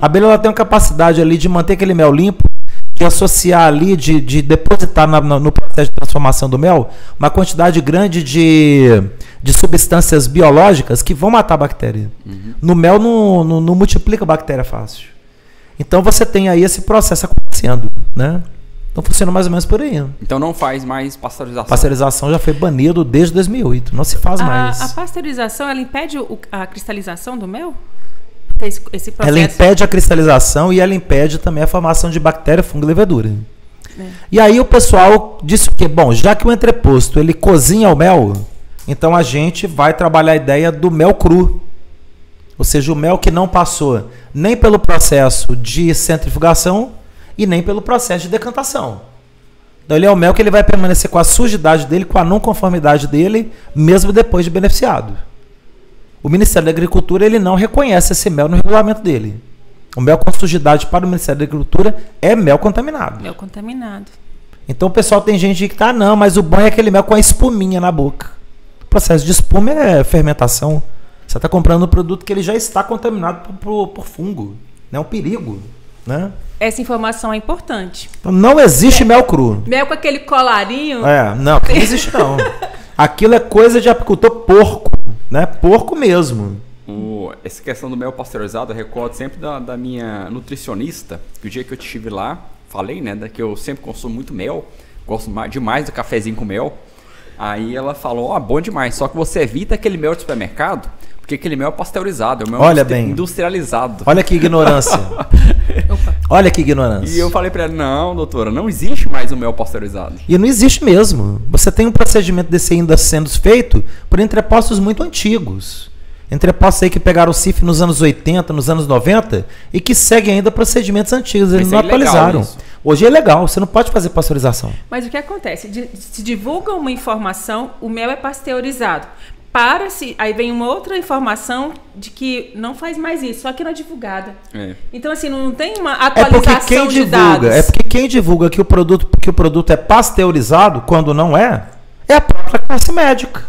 A abelha ela tem uma capacidade ali de manter aquele mel limpo, de associar ali, de depositar no processo de transformação do mel uma quantidade grande de substâncias biológicas que vão matar a bactéria. No mel não multiplica a bactéria fácil. Então você tem aí esse processo acontecendo, né? Então funciona mais ou menos por aí. Então não faz mais pasteurização. Pasteurização já foi banido desde 2008. Não se faz mais. A pasteurização, ela impede a cristalização do mel? Esse processo? Ela impede a cristalização e ela impede também a formação de bactéria, fungo e levedura. E aí o pessoal disse o quê? Bom, já que o entreposto ele cozinha o mel, então a gente vai trabalhar a ideia do mel cru. Ou seja, o mel que não passou nem pelo processo de centrifugação e nem pelo processo de decantação. Então ele é o mel que ele vai permanecer com a sujidade dele, com a não conformidade dele, mesmo depois de beneficiado. O Ministério da Agricultura ele não reconhece esse mel no regulamento dele. O mel com sujidade para o Ministério da Agricultura é mel contaminado. Mel contaminado. Então o pessoal tem gente que tá, não, mas o bom é aquele mel com a espuminha na boca. O processo de espuma é fermentação. Você está comprando um produto que ele já está contaminado por fungo. É um perigo, né? Essa informação é importante. Então, não existe mel cru. Mel com aquele colarinho. Não existe não. Aquilo é coisa de apicultor porco, né? Porco mesmo. Essa questão do mel pasteurizado, eu recordo sempre da minha nutricionista, que o dia que eu estive lá, falei, né, que eu sempre consumo muito mel, gosto demais do cafezinho com mel. Aí ela falou, bom demais, só que você evita aquele mel de supermercado, porque aquele mel é pasteurizado, é um mel industrializado. Olha que ignorância. Olha que ignorância. E eu falei pra ela, não, doutora, não existe mais o mel pasteurizado. E não existe mesmo. Você tem um procedimento desse ainda sendo feito por entrepostos muito antigos. Entrepostos aí que pegaram o CIF nos anos 80, nos anos 90 e que seguem ainda procedimentos antigos. Eles não atualizaram. Hoje é legal, você não pode fazer pasteurização. Mas o que acontece? Se divulga uma informação, o mel é pasteurizado. Aí vem uma outra informação de que não faz mais isso, só que não é divulgada. Então, assim, não tem uma atualização de dados. É porque quem divulga que o produto é pasteurizado, quando não é a própria classe médica.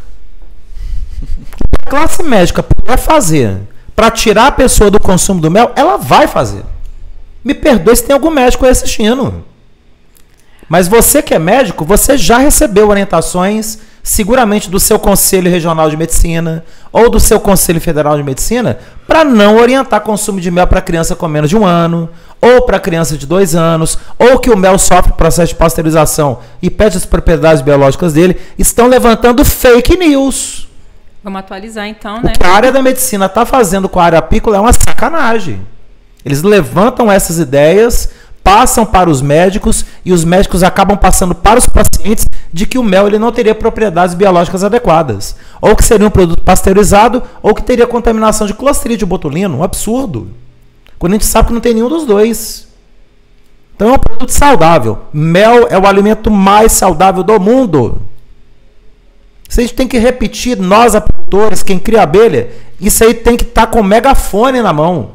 A classe médica puder fazer para tirar a pessoa do consumo do mel, ela vai fazer. Me perdoe se tem algum médico aí assistindo. Mas você que é médico, você já recebeu orientações, seguramente do seu Conselho Regional de Medicina ou do seu Conselho Federal de Medicina, para não orientar consumo de mel para criança com menos de 1 ano, ou para criança de 2 anos, ou que o mel sofre processo de pasteurização e perde as propriedades biológicas dele. Estão levantando fake news. Vamos atualizar então, né? O que a área da medicina está fazendo com a área apícola é uma sacanagem. Eles levantam essas ideias, passam para os médicos e os médicos acabam passando para os pacientes de que o mel ele não teria propriedades biológicas adequadas. Ou que seria um produto pasteurizado ou que teria contaminação de Clostridium botulino. Um absurdo. Quando a gente sabe que não tem nenhum dos dois. Então é um produto saudável. Mel é o alimento mais saudável do mundo. Se a gente tem que repetir, nós apicultores, quem cria abelha, isso aí tem que estar com o megafone na mão.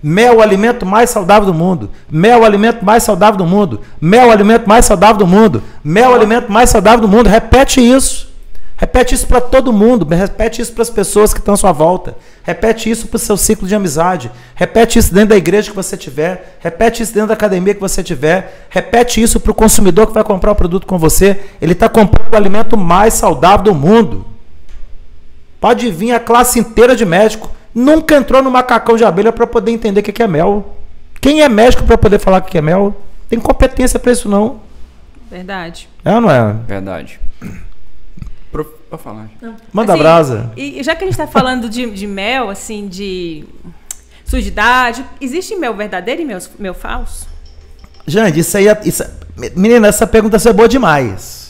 Mel, o alimento mais saudável do mundo. Mel, o alimento mais saudável do mundo. Mel, o alimento mais saudável do mundo. Mel, o alimento mais saudável do mundo. Repete isso. Repete isso para todo mundo. Repete isso para as pessoas que estão à sua volta. Repete isso para o seu ciclo de amizade. Repete isso dentro da igreja que você tiver. Repete isso dentro da academia que você tiver. Repete isso para o consumidor que vai comprar o produto com você. Ele está comprando o alimento mais saudável do mundo. Pode vir a classe inteira de médico. Nunca entrou no macacão de abelha para poder entender o que é mel. Quem é médico para poder falar o que é mel? Tem competência para isso não. Verdade. É ou não é? Verdade. Pode falar. Não. Manda assim, brasa. E já que a gente está falando de mel, assim, de sujidade, existe mel verdadeiro e mel falso? Jande, menina, essa pergunta é boa demais.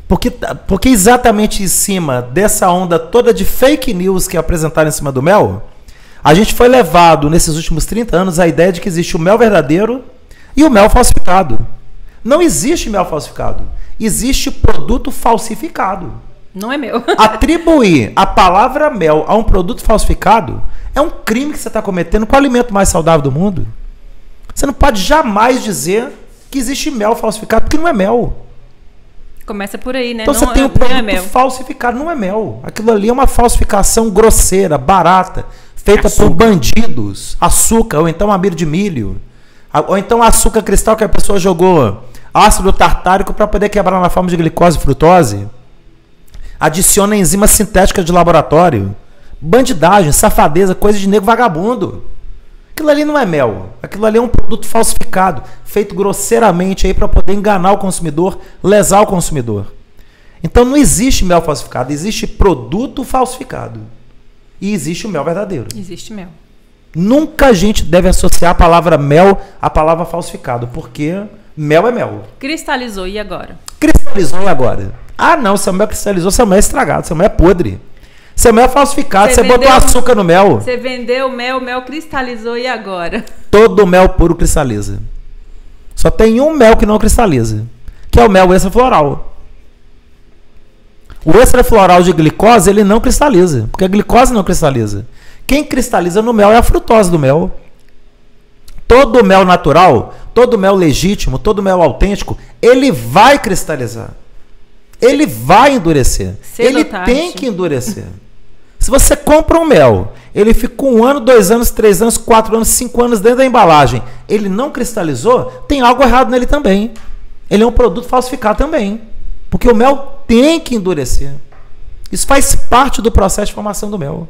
Porque exatamente em cima dessa onda toda de fake news que apresentaram em cima do mel, a gente foi levado nesses últimos 30 anos à ideia de que existe o mel verdadeiro e o mel falsificado. Não existe mel falsificado. Existe produto falsificado. Não é mel. Atribuir a palavra mel a um produto falsificado é um crime que você está cometendo com o alimento mais saudável do mundo. Você não pode jamais dizer que existe mel falsificado, porque não é mel. Começa por aí, né? Então não, você tem um produto mel falsificado, não é mel. Aquilo ali é uma falsificação grosseira, barata, feita por bandidos. Açúcar, ou então amido de milho. Ou então açúcar cristal que a pessoa jogou ácido tartárico para poder quebrar na forma de glicose e frutose. Adiciona enzima sintética de laboratório. Bandidagem, safadeza, coisa de nego vagabundo. Aquilo ali não é mel. Aquilo ali é um produto falsificado, feito grosseiramente aí para poder enganar o consumidor, lesar o consumidor. Então não existe mel falsificado, existe produto falsificado. E existe o mel verdadeiro. Existe mel. Nunca a gente deve associar a palavra mel à palavra falsificado, porque mel é mel. Cristalizou, e agora? Cristalizou, e agora? Ah, não, seu mel cristalizou, seu mel é estragado, seu mel é podre. Seu mel é falsificado, você botou açúcar no mel. Você vendeu o mel cristalizou, e agora? Todo mel puro cristaliza. Só tem um mel que não cristaliza, que é o mel extrafloral. O extrafloral de glicose, ele não cristaliza, porque a glicose não cristaliza. Quem cristaliza no mel é a frutose do mel. Todo mel natural, todo mel legítimo, todo mel autêntico, ele vai cristalizar. Ele vai endurecer. Ele tem que endurecer. Se você compra um mel, ele fica 1 ano, 2 anos, 3 anos, 4 anos, 5 anos dentro da embalagem, ele não cristalizou, tem algo errado nele também. Ele é um produto falsificado também. Porque o mel tem que endurecer. Isso faz parte do processo de formação do mel.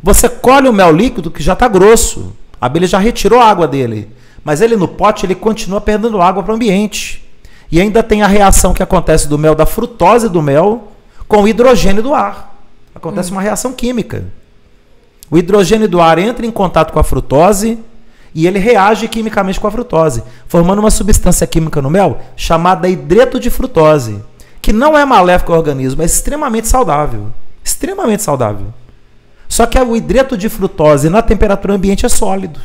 Você colhe o mel líquido que já está grosso. A abelha já retirou a água dele. Mas ele no pote, ele continua perdendo água para o ambiente. E ainda tem a reação que acontece do mel, da frutose do mel, com o hidrogênio do ar. Acontece uma reação química. O hidrogênio do ar entra em contato com a frutose e ele reage quimicamente com a frutose, formando uma substância química no mel chamada hidreto de frutose, que não é maléfico ao organismo, é extremamente saudável. Extremamente saudável. Só que o hidreto de frutose na temperatura ambiente é sólido.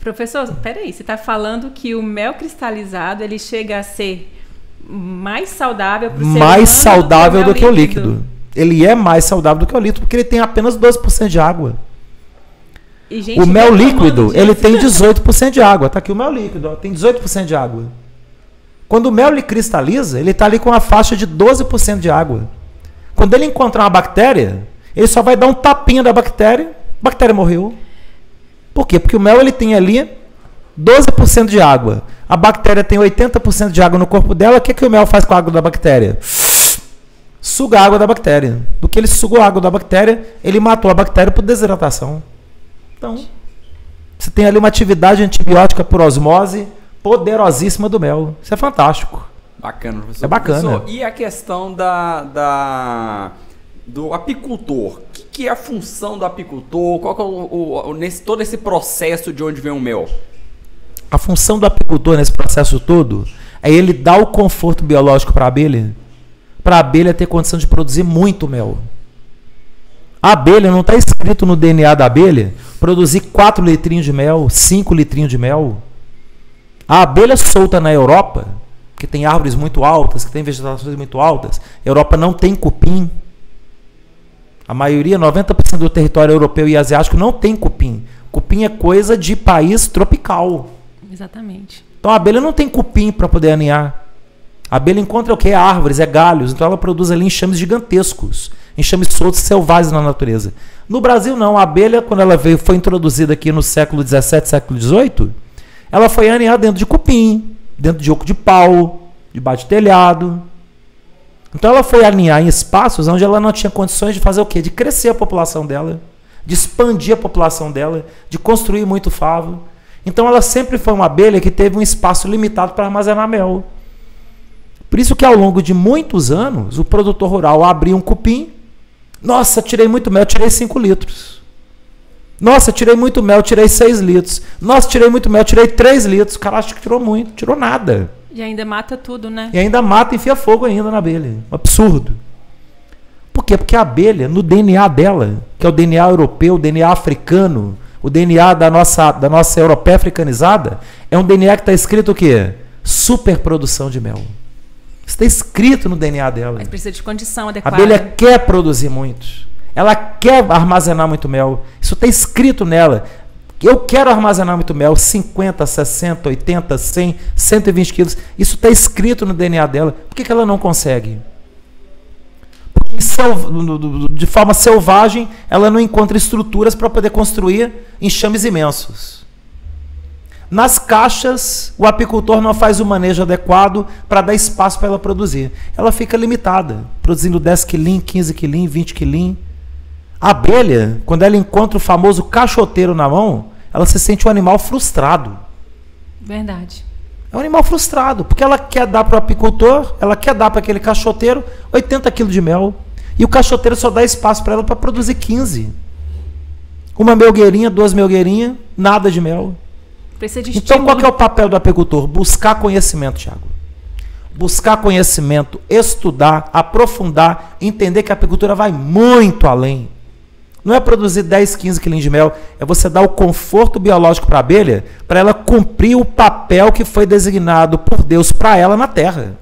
Professor, peraí, você está falando que o mel cristalizado ele chega a ser mais saudável para o ser humano? Mais saudável do que o líquido. Ele é mais saudável do que o líquido, porque ele tem apenas 12% de água. E, gente, o mel líquido, ele tem 18% de água. Está aqui o mel líquido, ó, tem 18% de água. Quando o mel ele cristaliza, ele está ali com uma faixa de 12% de água. Quando ele encontrar uma bactéria, ele só vai dar um tapinha da bactéria, a bactéria morreu. Por quê? Porque o mel ele tem ali 12% de água. A bactéria tem 80% de água no corpo dela. O que o mel faz com a água da bactéria? Suga a água da bactéria. Do que ele sugou a água da bactéria, ele matou a bactéria por desidratação. Então, você tem ali uma atividade antibiótica por osmose poderosíssima do mel. Isso é fantástico. Bacana, professor. É bacana. Professor, e a questão do apicultor? O que é a função do apicultor? Qual que é todo esse processo de onde vem o mel? A função do apicultor nesse processo todo é ele dar o conforto biológico para a abelha ter condição de produzir muito mel. A abelha, não está escrito no DNA da abelha produzir 4 litrinhos de mel, 5 litrinhos de mel. A abelha solta na Europa, que tem árvores muito altas, que tem vegetações muito altas, a Europa não tem cupim. A maioria, 90% do território europeu e asiático não tem cupim. Cupim é coisa de país tropical. Exatamente. Então a abelha não tem cupim para poder aninhar. A abelha encontra o quê? Árvores, galhos. Então ela produz ali enxames gigantescos, enxames soltos selvagens na natureza. No Brasil não. A abelha, quando ela foi introduzida aqui no século XVII, século XVIII, ela foi aninhar dentro de cupim, dentro de oco de pau, debaixo de telhado. Então ela foi aninhar em espaços onde ela não tinha condições de fazer o quê? De crescer a população dela, de expandir a população dela, de construir muito favo. Então ela sempre foi uma abelha que teve um espaço limitado para armazenar mel. Por isso que ao longo de muitos anos, o produtor rural abria um cupim. Nossa, tirei muito mel, tirei 5 litros. Nossa, tirei muito mel, tirei 6 litros. Nossa, tirei muito mel, tirei 3 litros. O cara acha que tirou muito, tirou nada. E ainda mata tudo, né? E ainda mata e enfia fogo ainda na abelha. Um absurdo. Por quê? Porque a abelha, no DNA dela, que é o DNA europeu, o DNA africano, o DNA da nossa europeia africanizada, é um DNA que está escrito o quê? Superprodução de mel. Está escrito no DNA dela. Mas precisa de condição adequada. A abelha quer produzir muito. Ela quer armazenar muito mel. Isso está escrito nela. Eu quero armazenar muito mel, 50, 60, 80, 100, 120 quilos. Isso está escrito no DNA dela. Por que ela não consegue? Porque de forma selvagem, ela não encontra estruturas para poder construir enxames imensos. Nas caixas, o apicultor não faz o manejo adequado para dar espaço para ela produzir. Ela fica limitada, produzindo 10 quilinhos, 15 quilinhos, 20 quilinhos. A abelha, quando ela encontra o famoso caixoteiro na mão, ela se sente um animal frustrado. Verdade. É um animal frustrado, porque ela quer dar para o apicultor, ela quer dar para aquele caixoteiro 80 quilos de mel. E o caixoteiro só dá espaço para ela para produzir 15. Uma melgueirinha, 2 melgueirinhas, nada de mel. Precisa de então, qual que é o papel do apicultor? Buscar conhecimento, Thiago. Buscar conhecimento, estudar, aprofundar, entender que a apicultura vai muito além. Não é produzir 10, 15 quilinhos de mel, é você dar o conforto biológico para a abelha, para ela cumprir o papel que foi designado por Deus para ela na terra.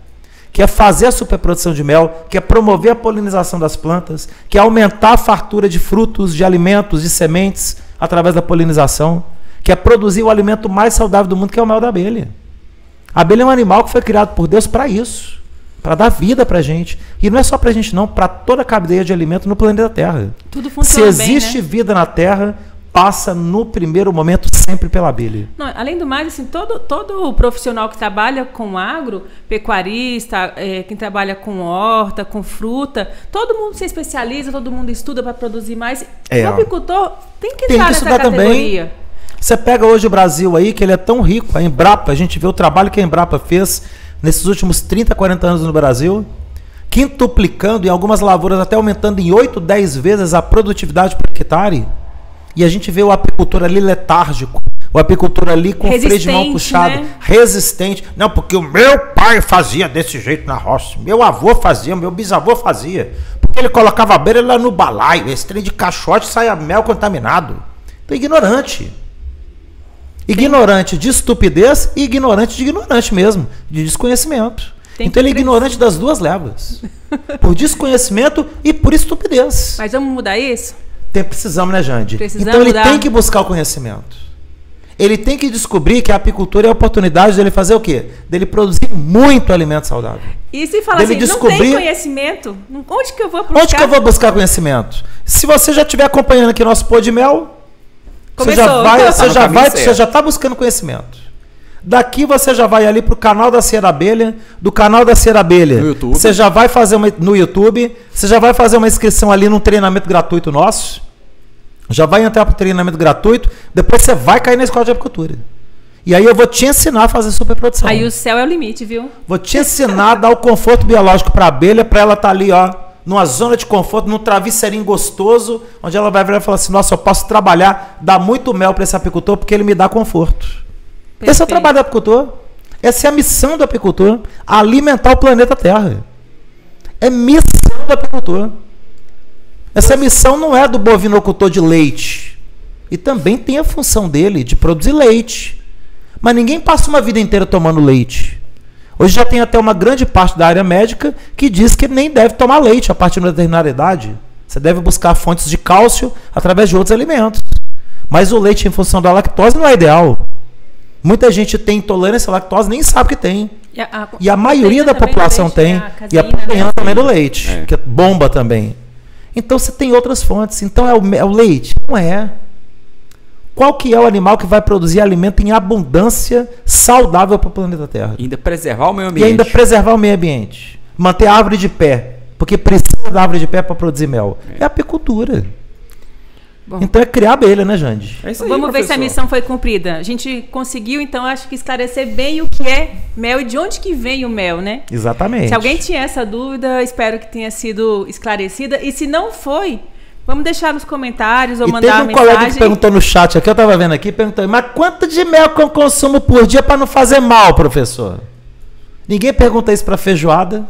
Que é fazer a superprodução de mel, que é promover a polinização das plantas, que é aumentar a fartura de frutos, de alimentos, de sementes, através da polinização, que é produzir o alimento mais saudável do mundo, que é o mel da abelha. A abelha é um animal que foi criado por Deus para isso, para dar vida para a gente. E não é só para a gente não, para toda a cadeia de alimento no planeta Terra. Tudo funciona Se existe bem, né? vida na Terra, passa no primeiro momento sempre pela abelha. Não, além do mais, assim, todo profissional que trabalha com agro, pecuarista, quem trabalha com horta, com fruta, todo mundo se especializa, todo mundo estuda para produzir mais. O apicultor tem que estar nessa categoria. Também. Você pega hoje o Brasil aí, que ele é tão rico, a Embrapa, a gente vê o trabalho que a Embrapa fez nesses últimos 30, 40 anos no Brasil, quintuplicando, em algumas lavouras até aumentando em 8, 10 vezes a produtividade por hectare. E a gente vê o apicultor ali letárgico, o apicultor ali com o freio de mão puxado, né? Resistente. Não, porque o meu pai fazia desse jeito na roça, meu avô fazia, meu bisavô fazia. Porque ele colocava a abelha lá no balaio, esse trem de caixote saia mel contaminado. Então, ignorante. Ignorante de estupidez e ignorante de ignorante mesmo, de desconhecimento. Então ele é ignorante das duas levas. Por desconhecimento e por estupidez. Mas vamos mudar isso? Precisamos, né, Jande? Então ele tem que buscar o conhecimento. Ele tem que descobrir que a apicultura é a oportunidade dele fazer o quê? Dele produzir muito alimento saudável. E se falar assim, não tem conhecimento, onde que eu vou buscar? Onde que eu vou buscar conhecimento? Se você já estiver acompanhando aqui nosso pô de mel, Você já está buscando conhecimento. Daqui você já vai ali pro canal da Ser Abelha, do canal da Ser Abelha. No YouTube. Você já vai fazer no YouTube, você já vai fazer uma inscrição ali num treinamento gratuito nosso. Já vai entrar pro treinamento gratuito, depois você vai cair na escola de apicultura. E aí eu vou te ensinar a fazer superprodução. Aí o céu é o limite, viu? Vou te ensinar a dar o conforto biológico para a abelha, para ela estar ali, ó, numa zona de conforto, num travesseirinho gostoso, onde ela vai virar e falar assim, nossa, eu posso trabalhar, dar muito mel para esse apicultor, porque ele me dá conforto. Perfeito. Esse é o trabalho do apicultor. Essa é a missão do apicultor, alimentar o planeta Terra. É missão do apicultor. Essa missão não é do bovinocultor de leite. E também tem a função dele de produzir leite. Mas ninguém passa uma vida inteira tomando leite. Hoje já tem até uma grande parte da área médica que diz que nem deve tomar leite a partir de uma determinada idade. Você deve buscar fontes de cálcio através de outros alimentos. Mas o leite em função da lactose não é ideal. Muita gente tem intolerância à lactose, nem sabe que tem. E a maioria da população tem. E a proteína também do leite, que é bomba também. Então você tem outras fontes. Então é o leite? Não é. Qual que é o animal que vai produzir alimento em abundância saudável para o planeta Terra? E ainda preservar o meio ambiente. E ainda preservar o meio ambiente. Manter a árvore de pé. Porque precisa da árvore de pé para produzir mel. É apicultura. Bom, então é criar abelha, né, Jande? É isso aí, vamos ver se a missão foi cumprida. A gente conseguiu, então, acho que esclarecer bem o que é mel e de onde que vem o mel, né? Exatamente. Se alguém tinha essa dúvida, espero que tenha sido esclarecida. E se não foi, vamos deixar nos comentários ou mandar uma mensagem. Teve um colega que perguntou no chat aqui, eu estava vendo aqui, perguntando, mas quanto de mel que eu consumo por dia para não fazer mal, professor? Ninguém pergunta isso para feijoada,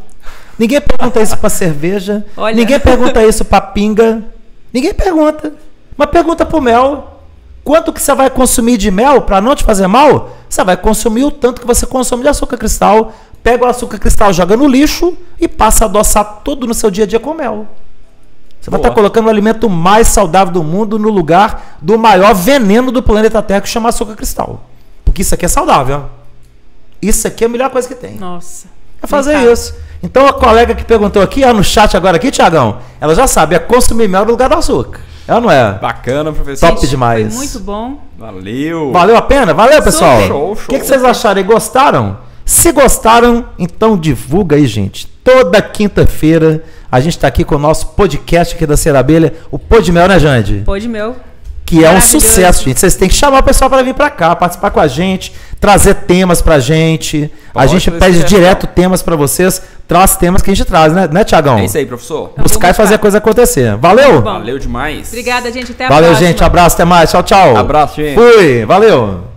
ninguém pergunta isso para cerveja, ninguém pergunta isso para pinga, ninguém pergunta. Mas pergunta pro mel, quanto que você vai consumir de mel para não te fazer mal? Você vai consumir o tanto que você consome de açúcar cristal, pega o açúcar cristal, joga no lixo e passa a adoçar tudo no seu dia a dia com mel. Você vai estar colocando o alimento mais saudável do mundo no lugar do maior veneno do planeta Terra, que chama açúcar cristal. Porque isso aqui é saudável. Isso aqui é a melhor coisa que tem. Nossa. É fazer isso. Então a colega que perguntou aqui, no chat agora aqui, Tiagão, ela já sabe, é consumir mel no lugar do açúcar. Ela não é? Bacana, professor. Top demais. Foi muito bom. Valeu. Valeu a pena? Valeu, pessoal. Show. O que vocês acharam? Gostaram? Se gostaram, então divulga aí, gente. Toda quinta-feira a gente está aqui com o nosso podcast aqui da Ser Abelha, o Pô de Mel, né, Jande? Pô de Mel. Que é um sucesso, gente. Vocês têm que chamar o pessoal para vir para cá, participar com a gente, trazer temas pra gente. A gente pede direto temas para vocês, traz temas que a gente traz, né, Tiagão? É isso aí, professor. Buscar e fazer a coisa acontecer. Valeu? Valeu demais. Obrigada, gente. Até a próxima. próxima. Valeu, gente. Abraço, até mais. Tchau, tchau. Abraço, gente. Fui. Valeu.